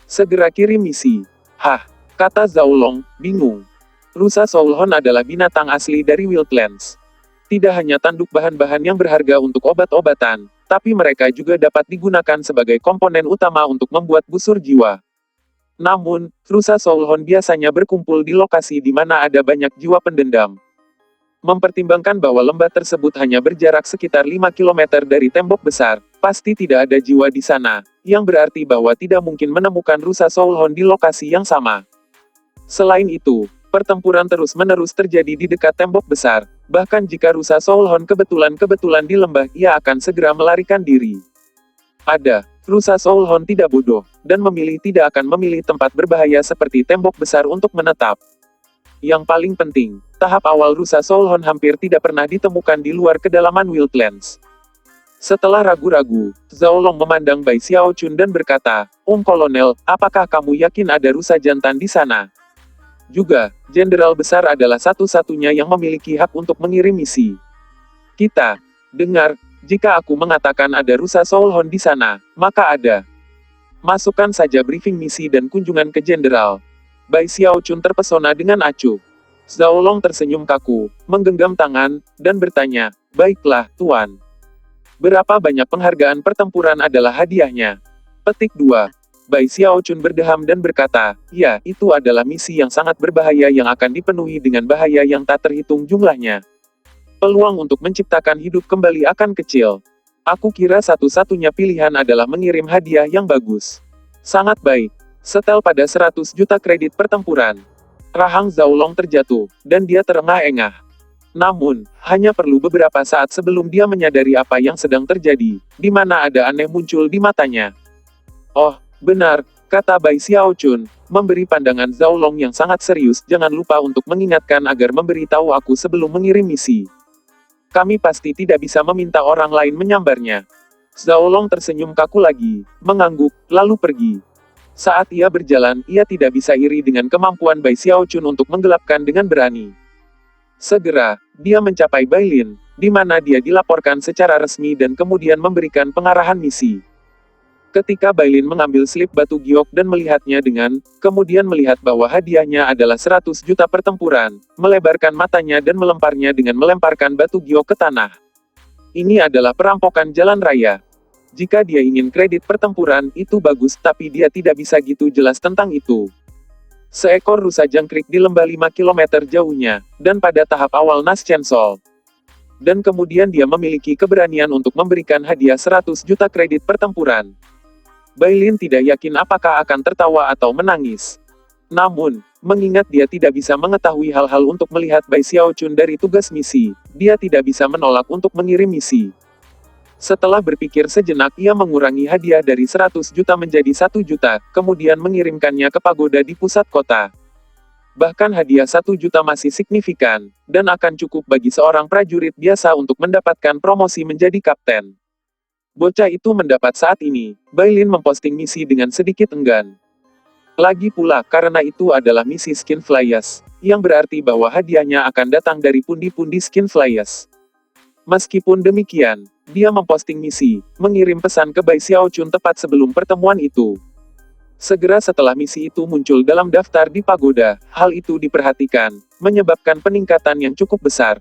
Segera kirim misi. Hah, kata Zhao Long, bingung. Rusa Soulhon adalah binatang asli dari Wildlands. Tidak hanya tanduk bahan-bahan yang berharga untuk obat-obatan, tapi mereka juga dapat digunakan sebagai komponen utama untuk membuat busur jiwa. Namun, rusa Soulhon biasanya berkumpul di lokasi di mana ada banyak jiwa pendendam. Mempertimbangkan bahwa lembah tersebut hanya berjarak sekitar 5 km dari tembok besar, pasti tidak ada jiwa di sana, yang berarti bahwa tidak mungkin menemukan rusa Soulhon di lokasi yang sama. Selain itu, pertempuran terus-menerus terjadi di dekat tembok besar, bahkan jika rusa Soulhon kebetulan di lembah, ia akan segera melarikan diri. Rusa Soulhon tidak bodoh, dan tidak akan memilih tempat berbahaya seperti tembok besar untuk menetap. Yang paling penting, tahap awal rusa Soulhorn hampir tidak pernah ditemukan di luar kedalaman Wildlands. Setelah ragu-ragu, Zhao Long memandang Bai Xiaochun dan berkata, Kolonel, apakah kamu yakin ada rusa jantan di sana? Juga, Jenderal Besar adalah satu-satunya yang memiliki hak untuk mengirim misi. Kita, dengar, jika aku mengatakan ada rusa Soulhorn di sana, maka ada. Masukkan saja briefing misi dan kunjungan ke Jenderal. Bai Xiaochun terpesona dengan acuh. Zhao Long tersenyum kaku, menggenggam tangan, dan bertanya, baiklah, Tuan. Berapa banyak penghargaan pertempuran adalah hadiahnya? Petik 2. Bai Xiaochun berdeham dan berkata, ya, itu adalah misi yang sangat berbahaya yang akan dipenuhi dengan bahaya yang tak terhitung jumlahnya. Peluang untuk menciptakan hidup kembali akan kecil. Aku kira satu-satunya pilihan adalah mengirim hadiah yang bagus. Sangat baik. Setel pada 100 juta kredit pertempuran. Rahang Zhao Long terjatuh, dan dia terengah-engah. Namun, hanya perlu beberapa saat sebelum dia menyadari apa yang sedang terjadi, di mana ada aneh muncul di matanya. Oh, benar, kata Bai Xiaochun, memberi pandangan Zhao Long yang sangat serius, jangan lupa untuk mengingatkan agar memberi tahu aku sebelum mengirim misi. Kami pasti tidak bisa meminta orang lain menyambarnya. Zhao Long tersenyum kaku lagi, mengangguk, lalu pergi. Saat ia berjalan, ia tidak bisa iri dengan kemampuan Bai Xiaochun untuk menggelapkan dengan berani. Segera, dia mencapai Bailin, di mana dia dilaporkan secara resmi dan kemudian memberikan pengarahan misi. Ketika Bailin mengambil slip batu giok dan melihatnya kemudian melihat bahwa hadiahnya adalah 100 juta pertempuran, melebarkan matanya dan melemparnya dengan melemparkan batu giok ke tanah. Ini adalah perampokan jalan raya. Jika dia ingin kredit pertempuran, itu bagus, tapi dia tidak bisa gitu jelas tentang itu. Seekor rusa jangkrik di lembah 5 km jauhnya, dan pada tahap awal Nas Chancel. Dan kemudian dia memiliki keberanian untuk memberikan hadiah 100 juta kredit pertempuran. Bailin tidak yakin apakah akan tertawa atau menangis. Namun, mengingat dia tidak bisa mengetahui hal-hal untuk melihat Bai Xiaochun dari tugas misi, dia tidak bisa menolak untuk mengirim misi. Setelah berpikir sejenak, ia mengurangi hadiah dari 100 juta menjadi 1 juta, kemudian mengirimkannya ke pagoda di pusat kota. Bahkan hadiah 1 juta masih signifikan, dan akan cukup bagi seorang prajurit biasa untuk mendapatkan promosi menjadi kapten. Bocah itu mendapat saat ini, Bailin memposting misi dengan sedikit enggan. Lagi pula, karena itu adalah misi Skin Flyers, yang berarti bahwa hadiahnya akan datang dari pundi-pundi Skin Flyers. Meskipun demikian, dia memposting misi, mengirim pesan ke Bai Xiaochun tepat sebelum pertemuan itu. Segera setelah misi itu muncul dalam daftar di pagoda, hal itu diperhatikan, menyebabkan peningkatan yang cukup besar.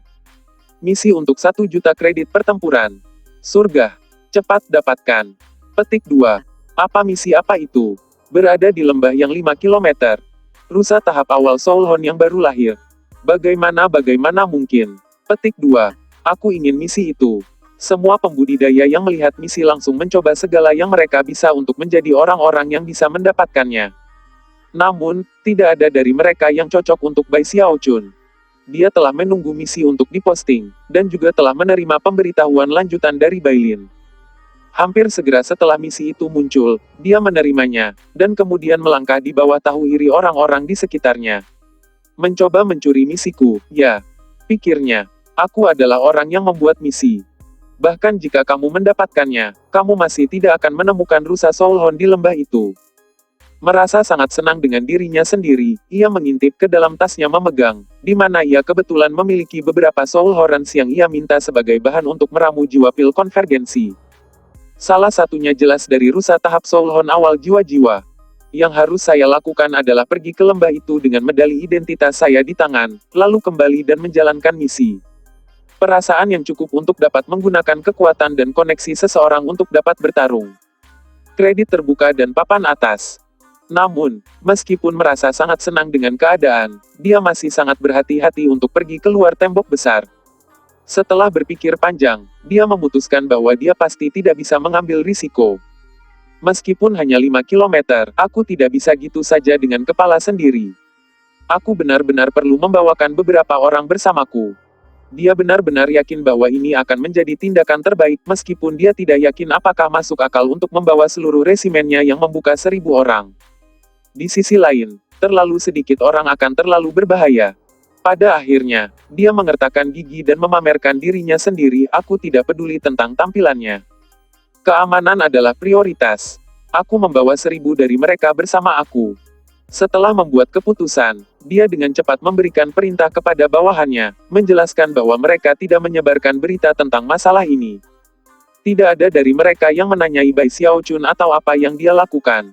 Misi untuk 1 juta kredit pertempuran. Surga. Cepat dapatkan. Petik 2. Apa misi apa itu? Berada di lembah yang 5 km. Rusa tahap awal Soulhorn yang baru lahir. Bagaimana mungkin? Petik 2. Aku ingin misi itu. Semua pembudidaya yang melihat misi langsung mencoba segala yang mereka bisa untuk menjadi orang-orang yang bisa mendapatkannya. Namun, tidak ada dari mereka yang cocok untuk Bai Xiaochun. Dia telah menunggu misi untuk diposting, dan juga telah menerima pemberitahuan lanjutan dari Bailin. Hampir segera setelah misi itu muncul, dia menerimanya, dan kemudian melangkah di bawah tahu iri orang-orang di sekitarnya. Mencoba mencuri misiku, ya. Pikirnya, aku adalah orang yang membuat misi. Bahkan jika kamu mendapatkannya, kamu masih tidak akan menemukan rusa Soulhorn di lembah itu. Merasa sangat senang dengan dirinya sendiri, ia mengintip ke dalam tasnya memegang, di mana ia kebetulan memiliki beberapa Soulhorns yang ia minta sebagai bahan untuk meramu jiwa pil konvergensi. Salah satunya jelas dari rusa tahap Soulhorn awal jiwa-jiwa. Yang harus saya lakukan adalah pergi ke lembah itu dengan medali identitas saya di tangan, lalu kembali dan menjalankan misi. Perasaan yang cukup untuk dapat menggunakan kekuatan dan koneksi seseorang untuk dapat bertarung. Kredit terbuka dan papan atas. Namun, meskipun merasa sangat senang dengan keadaan, dia masih sangat berhati-hati untuk pergi keluar tembok besar. Setelah berpikir panjang, dia memutuskan bahwa dia pasti tidak bisa mengambil risiko. Meskipun hanya 5 km, aku tidak bisa gitu saja dengan kepala sendiri. Aku benar-benar perlu membawakan beberapa orang bersamaku. Dia benar-benar yakin bahwa ini akan menjadi tindakan terbaik, meskipun dia tidak yakin apakah masuk akal untuk membawa seluruh resimennya yang membuka 1000 orang. Di sisi lain, terlalu sedikit orang akan terlalu berbahaya. Pada akhirnya, dia mengertakkan gigi dan memamerkan dirinya sendiri. Aku tidak peduli tentang tampilannya. Keamanan adalah prioritas. Aku membawa 1.000 dari mereka bersama aku. Setelah membuat keputusan, dia dengan cepat memberikan perintah kepada bawahannya, menjelaskan bahwa mereka tidak menyebarkan berita tentang masalah ini. Tidak ada dari mereka yang menanyai Bai Xiaochun atau apa yang dia lakukan.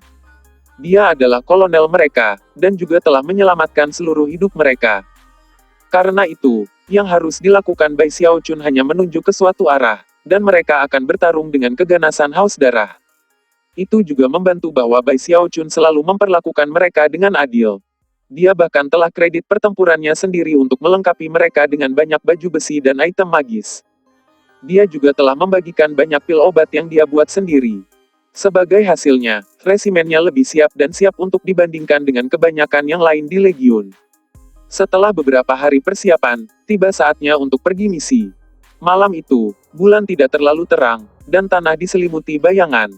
Dia adalah kolonel mereka, dan juga telah menyelamatkan seluruh hidup mereka. Karena itu, yang harus dilakukan Bai Xiaochun hanya menunjuk ke suatu arah, dan mereka akan bertarung dengan keganasan haus darah. Itu juga membantu bahwa Bai Xiaochun selalu memperlakukan mereka dengan adil. Dia bahkan telah kredit pertempurannya sendiri untuk melengkapi mereka dengan banyak baju besi dan item magis. Dia juga telah membagikan banyak pil obat yang dia buat sendiri. Sebagai hasilnya, resimennya lebih siap dan siap untuk dibandingkan dengan kebanyakan yang lain di Legiun. Setelah beberapa hari persiapan, tiba saatnya untuk pergi misi. Malam itu, bulan tidak terlalu terang, dan tanah diselimuti bayangan.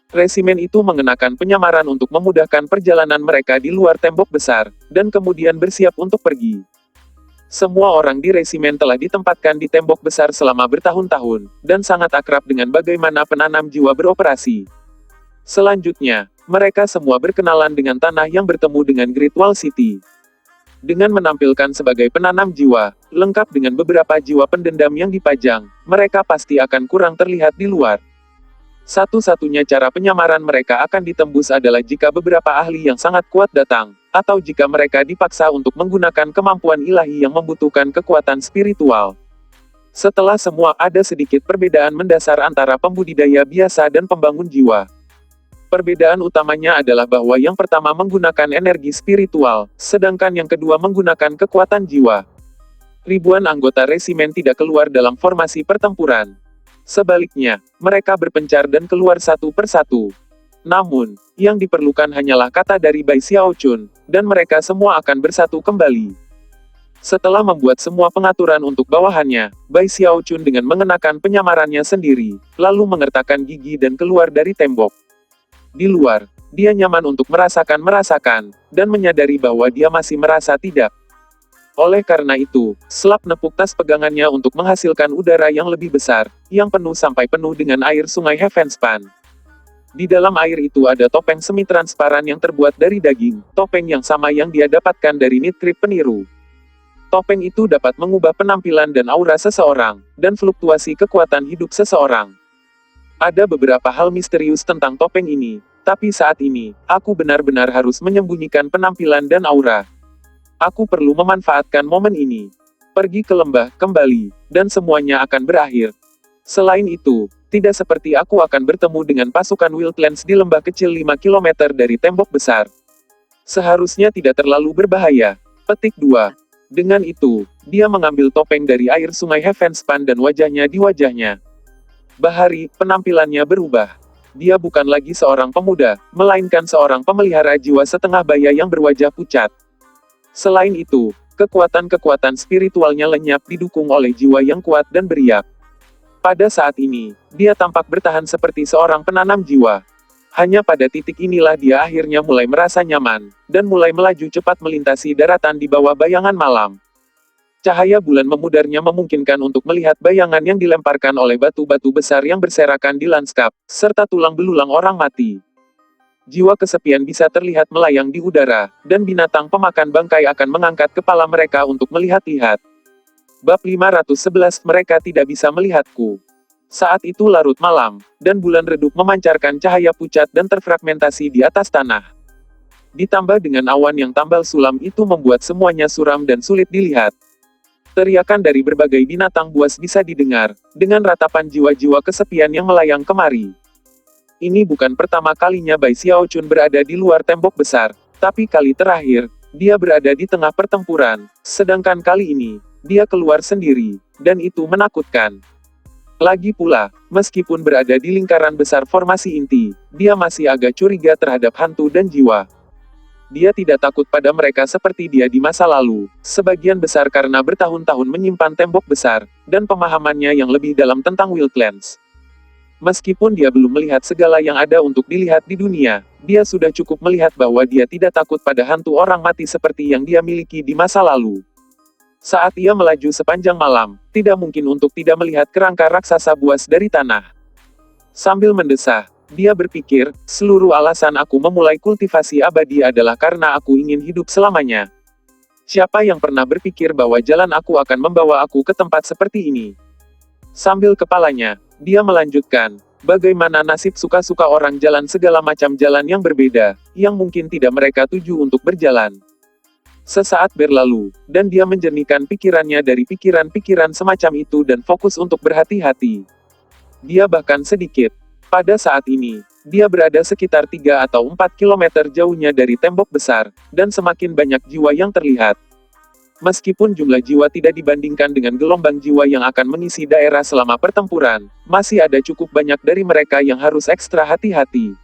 Resimen itu mengenakan penyamaran untuk memudahkan perjalanan mereka di luar tembok besar, dan kemudian bersiap untuk pergi. Semua orang di resimen telah ditempatkan di tembok besar selama bertahun-tahun, dan sangat akrab dengan bagaimana penanam jiwa beroperasi. Selanjutnya, mereka semua berkenalan dengan tanah yang bertemu dengan Great Wall City. Dengan menampilkan sebagai penanam jiwa, lengkap dengan beberapa jiwa pendendam yang dipajang, mereka pasti akan kurang terlihat di luar. Satu-satunya cara penyamaran mereka akan ditembus adalah jika beberapa ahli yang sangat kuat datang, atau jika mereka dipaksa untuk menggunakan kemampuan ilahi yang membutuhkan kekuatan spiritual. Setelah semua, ada sedikit perbedaan mendasar antara pembudidaya biasa dan pembangun jiwa. Perbedaan utamanya adalah bahwa yang pertama menggunakan energi spiritual, sedangkan yang kedua menggunakan kekuatan jiwa. Ribuan anggota resimen tidak keluar dalam formasi pertempuran. Sebaliknya, mereka berpencar dan keluar satu persatu. Namun, yang diperlukan hanyalah kata dari Bai Xiaochun, dan mereka semua akan bersatu kembali. Setelah membuat semua pengaturan untuk bawahannya, Bai Xiaochun dengan mengenakan penyamarannya sendiri, lalu mengertakkan gigi dan keluar dari tembok. Di luar, dia nyaman untuk merasakan, dan menyadari bahwa dia masih merasa tidak. Oleh karena itu, selap nepuk tas pegangannya untuk menghasilkan udara yang lebih besar, yang penuh sampai penuh dengan air sungai Heavenspan. Di dalam air itu ada topeng semi-transparan yang terbuat dari daging, topeng yang sama yang dia dapatkan dari Nitkrip peniru. Topeng itu dapat mengubah penampilan dan aura seseorang, dan fluktuasi kekuatan hidup seseorang. Ada beberapa hal misterius tentang topeng ini, tapi saat ini, aku benar-benar harus menyembunyikan penampilan dan aura. Aku perlu memanfaatkan momen ini. Pergi ke lembah, kembali, dan semuanya akan berakhir. Selain itu, tidak seperti aku akan bertemu dengan pasukan Wildlands di lembah kecil 5 km dari tembok besar. Seharusnya tidak terlalu berbahaya. Petik 2. Dengan itu, dia mengambil topeng dari air sungai Heavenspan dan wajahnya di wajahnya. Bahari, penampilannya berubah. Dia bukan lagi seorang pemuda, melainkan seorang pemelihara jiwa setengah baya yang berwajah pucat. Selain itu, kekuatan-kekuatan spiritualnya lenyap didukung oleh jiwa yang kuat dan beriak. Pada saat ini, dia tampak bertahan seperti seorang penanam jiwa. Hanya pada titik inilah dia akhirnya mulai merasa nyaman, dan mulai melaju cepat melintasi daratan di bawah bayangan malam. Cahaya bulan memudarnya memungkinkan untuk melihat bayangan yang dilemparkan oleh batu-batu besar yang berserakan di lanskap, serta tulang belulang orang mati. Jiwa kesepian bisa terlihat melayang di udara, dan binatang pemakan bangkai akan mengangkat kepala mereka untuk melihat-lihat. Bab 511 Mereka tidak bisa melihatku. Saat itu larut malam, dan bulan redup memancarkan cahaya pucat dan terfragmentasi di atas tanah. Ditambah dengan awan yang tambal sulam itu membuat semuanya suram dan sulit dilihat. Teriakan dari berbagai binatang buas bisa didengar, dengan ratapan jiwa-jiwa kesepian yang melayang kemari. Ini bukan pertama kalinya Bai Xiaochun berada di luar tembok besar, tapi kali terakhir, dia berada di tengah pertempuran, sedangkan kali ini, dia keluar sendiri, dan itu menakutkan. Lagi pula, meskipun berada di lingkaran besar formasi inti, dia masih agak curiga terhadap hantu dan jiwa. Dia tidak takut pada mereka seperti dia di masa lalu, sebagian besar karena bertahun-tahun menyimpan tembok besar, dan pemahamannya yang lebih dalam tentang Wildlands. Meskipun dia belum melihat segala yang ada untuk dilihat di dunia, dia sudah cukup melihat bahwa dia tidak takut pada hantu orang mati seperti yang dia miliki di masa lalu. Saat ia melaju sepanjang malam, tidak mungkin untuk tidak melihat kerangka raksasa buas dari tanah. Sambil mendesah, dia berpikir, seluruh alasan aku memulai kultivasi abadi adalah karena aku ingin hidup selamanya. Siapa yang pernah berpikir bahwa jalan aku akan membawa aku ke tempat seperti ini? Sambil kepalanya, dia melanjutkan, bagaimana nasib suka-suka orang jalan segala macam jalan yang berbeda, yang mungkin tidak mereka tuju untuk berjalan. Sesaat berlalu, dan dia menjernihkan pikirannya dari pikiran-pikiran semacam itu dan fokus untuk berhati-hati. Dia bahkan sedikit. Pada saat ini, dia berada sekitar 3 atau 4 kilometer jauhnya dari tembok besar, dan semakin banyak jiwa yang terlihat. Meskipun jumlah jiwa tidak dibandingkan dengan gelombang jiwa yang akan mengisi daerah selama pertempuran, masih ada cukup banyak dari mereka yang harus ekstra hati-hati.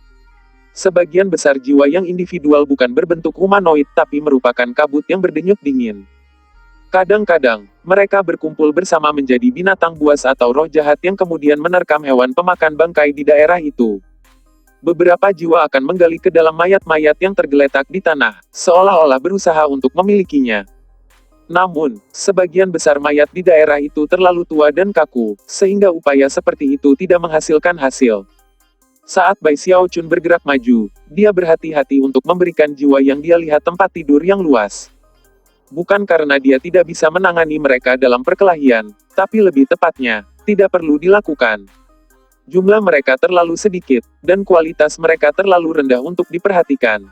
Sebagian besar jiwa yang individual bukan berbentuk humanoid tapi merupakan kabut yang berdenyut dingin. Kadang-kadang, mereka berkumpul bersama menjadi binatang buas atau roh jahat yang kemudian menerkam hewan pemakan bangkai di daerah itu. Beberapa jiwa akan menggali ke dalam mayat-mayat yang tergeletak di tanah, seolah-olah berusaha untuk memilikinya. Namun, sebagian besar mayat di daerah itu terlalu tua dan kaku, sehingga upaya seperti itu tidak menghasilkan hasil. Saat Bai Xiaochun bergerak maju, dia berhati-hati untuk memberikan jiwa yang dia lihat tempat tidur yang luas. Bukan karena dia tidak bisa menangani mereka dalam perkelahian, tapi lebih tepatnya, tidak perlu dilakukan. Jumlah mereka terlalu sedikit, dan kualitas mereka terlalu rendah untuk diperhatikan.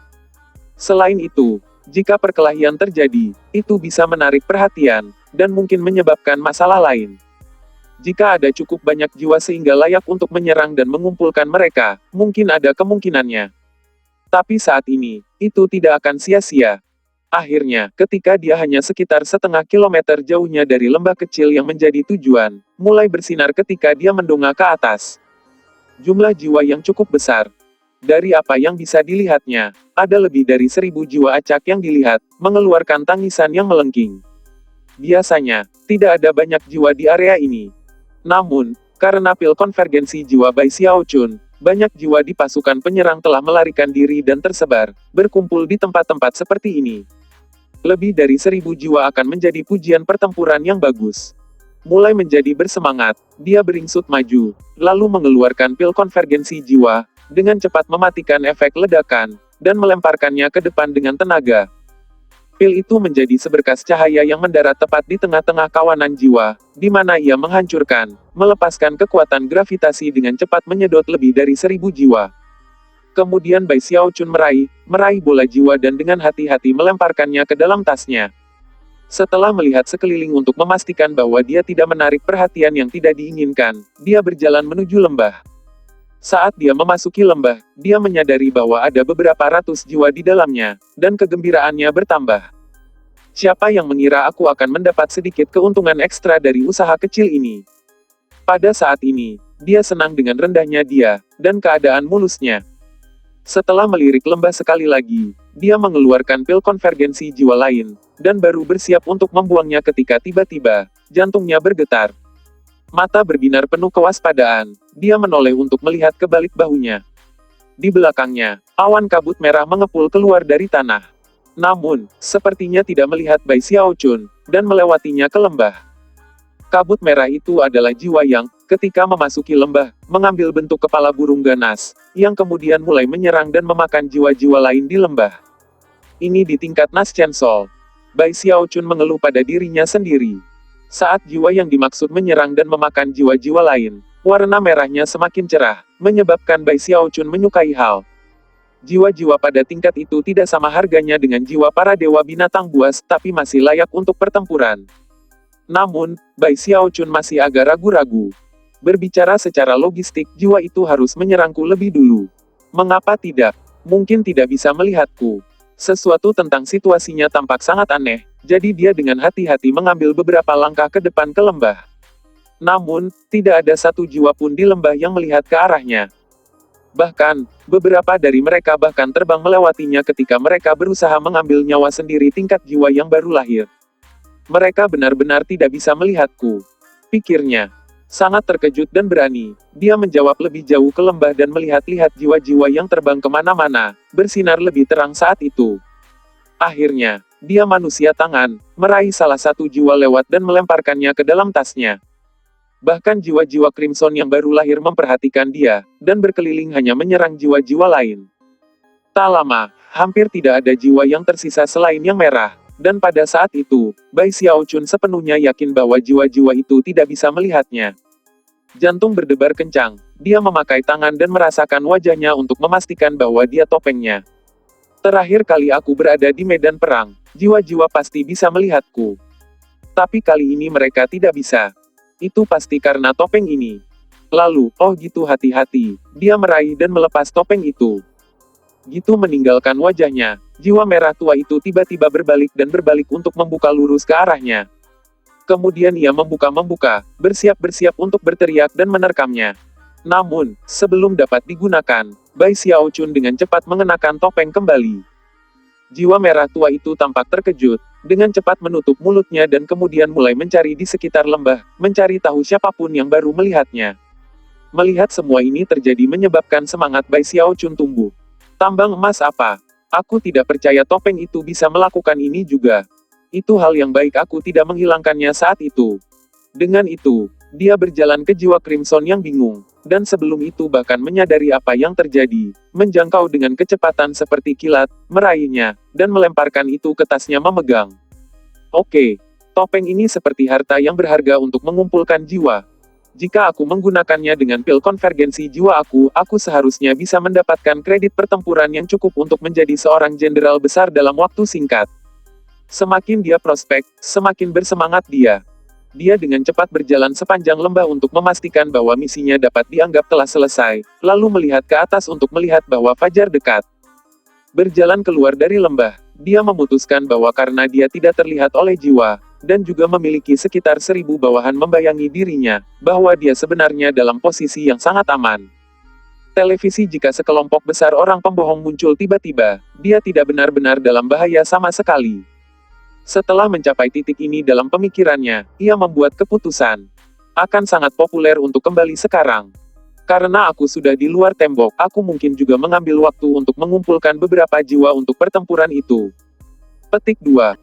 Selain itu, jika perkelahian terjadi, itu bisa menarik perhatian, dan mungkin menyebabkan masalah lain. Jika ada cukup banyak jiwa sehingga layak untuk menyerang dan mengumpulkan mereka, mungkin ada kemungkinannya. Tapi saat ini, itu tidak akan sia-sia. Akhirnya, ketika dia hanya sekitar setengah kilometer jauhnya dari lembah kecil yang menjadi tujuan, mulai bersinar ketika dia mendongak ke atas. Jumlah jiwa yang cukup besar. Dari apa yang bisa dilihatnya, ada lebih dari 1000 jiwa acak yang dilihat, mengeluarkan tangisan yang melengking. Biasanya, tidak ada banyak jiwa di area ini. Namun, karena pil konvergensi jiwa Bai Xiaochun, banyak jiwa di pasukan penyerang telah melarikan diri dan tersebar, berkumpul di tempat-tempat seperti ini. Lebih dari 1000 jiwa akan menjadi pujian pertempuran yang bagus. Mulai menjadi bersemangat, dia beringsut maju, lalu mengeluarkan pil konvergensi jiwa, dengan cepat mematikan efek ledakan, dan melemparkannya ke depan dengan tenaga. Pil itu menjadi seberkas cahaya yang mendarat tepat di tengah-tengah kawanan jiwa, di mana ia menghancurkan, melepaskan kekuatan gravitasi dengan cepat menyedot lebih dari 1000 jiwa. Kemudian Bai Xiaochun meraih bola jiwa dan dengan hati-hati melemparkannya ke dalam tasnya. Setelah melihat sekeliling untuk memastikan bahwa dia tidak menarik perhatian yang tidak diinginkan, dia berjalan menuju lembah. Saat dia memasuki lembah, dia menyadari bahwa ada beberapa ratus jiwa di dalamnya, dan kegembiraannya bertambah. Siapa yang mengira aku akan mendapat sedikit keuntungan ekstra dari usaha kecil ini? Pada saat ini, dia senang dengan rendahnya dia, dan keadaan mulusnya. Setelah melirik lembah sekali lagi, dia mengeluarkan pil konvergensi jiwa lain, dan baru bersiap untuk membuangnya ketika tiba-tiba, jantungnya bergetar. Mata berbinar penuh kewaspadaan, dia menoleh untuk melihat ke balik bahunya. Di belakangnya, awan kabut merah mengepul keluar dari tanah. Namun, sepertinya tidak melihat Bai Xiaochun, dan melewatinya ke lembah. Kabut merah itu adalah jiwa yang, ketika memasuki lembah, mengambil bentuk kepala burung ganas, yang kemudian mulai menyerang dan memakan jiwa-jiwa lain di lembah. Ini di tingkat Nas Chen Sol. Bai Xiaochun mengeluh pada dirinya sendiri. Saat jiwa yang dimaksud menyerang dan memakan jiwa-jiwa lain, warna merahnya semakin cerah, menyebabkan Bai Xiaochun menyukai hal. Jiwa-jiwa pada tingkat itu tidak sama harganya dengan jiwa para dewa binatang buas, tapi masih layak untuk pertempuran. Namun, Bai Xiaochun masih agak ragu-ragu. Berbicara secara logistik, jiwa itu harus menyerangku lebih dulu. Mengapa tidak? Mungkin tidak bisa melihatku. Sesuatu tentang situasinya tampak sangat aneh. Jadi dia dengan hati-hati mengambil beberapa langkah ke depan ke lembah. Namun, tidak ada satu jiwa pun di lembah yang melihat ke arahnya. Bahkan, beberapa dari mereka bahkan terbang melewatinya ketika mereka berusaha mengambil nyawa sendiri tingkat jiwa yang baru lahir. Mereka benar-benar tidak bisa melihatku. Pikirnya. Sangat terkejut dan berani, dia menjawab lebih jauh ke lembah dan melihat-lihat jiwa-jiwa yang terbang kemana-mana, bersinar lebih terang saat itu. Akhirnya, Dia manusia tangan, meraih salah satu jiwa lewat dan melemparkannya ke dalam tasnya. Bahkan jiwa-jiwa Crimson yang baru lahir memperhatikan dia, dan berkeliling hanya menyerang jiwa-jiwa lain. Tak lama, hampir tidak ada jiwa yang tersisa selain yang merah. Dan pada saat itu, Bai Xiaochun sepenuhnya yakin bahwa jiwa-jiwa itu tidak bisa melihatnya. Jantung berdebar kencang, dia memakai tangan dan merasakan wajahnya untuk memastikan bahwa dia topengnya. Terakhir kali aku berada di medan perang, jiwa-jiwa pasti bisa melihatku. Tapi kali ini mereka tidak bisa. Itu pasti karena topeng ini. Lalu, oh gitu hati-hati, dia meraih dan melepas topeng itu. Gitu meninggalkan wajahnya, jiwa merah tua itu tiba-tiba berbalik dan berbalik untuk membuka lurus ke arahnya. Kemudian ia membuka-membuka, bersiap-bersiap untuk berteriak dan menerkamnya. Namun, sebelum dapat digunakan, Bai Xiaochun dengan cepat mengenakan topeng kembali. Jiwa merah tua itu tampak terkejut, dengan cepat menutup mulutnya dan kemudian mulai mencari di sekitar lembah, mencari tahu siapapun yang baru melihatnya. Melihat semua ini terjadi menyebabkan semangat Bai Xiaochun tumbuh. Tambang emas apa? Aku tidak percaya topeng itu bisa melakukan ini juga. Itu hal yang baik aku tidak menghilangkannya saat itu. Dengan itu, dia berjalan ke jiwa Crimson yang bingung, dan sebelum itu bahkan menyadari apa yang terjadi, menjangkau dengan kecepatan seperti kilat, meraihnya, dan melemparkan itu ke tasnya memegang. Oke, topeng ini seperti harta yang berharga untuk mengumpulkan jiwa. Jika aku menggunakannya dengan pil konvergensi jiwa aku seharusnya bisa mendapatkan kredit pertempuran yang cukup untuk menjadi seorang jenderal besar dalam waktu singkat. Semakin dia prospek, semakin bersemangat dia. Dia dengan cepat berjalan sepanjang lembah untuk memastikan bahwa misinya dapat dianggap telah selesai, lalu melihat ke atas untuk melihat bahwa fajar dekat. Berjalan keluar dari lembah, dia memutuskan bahwa karena dia tidak terlihat oleh jiwa, dan juga memiliki sekitar 1000 bawahan membayangi dirinya, bahwa dia sebenarnya dalam posisi yang sangat aman. Televisi jika sekelompok besar orang pembohong muncul tiba-tiba, dia tidak benar-benar dalam bahaya sama sekali. Setelah mencapai titik ini dalam pemikirannya, ia membuat keputusan. Akan sangat populer untuk kembali sekarang. Karena aku sudah di luar tembok, aku mungkin juga mengambil waktu untuk mengumpulkan beberapa jiwa untuk pertempuran itu. Petik 2.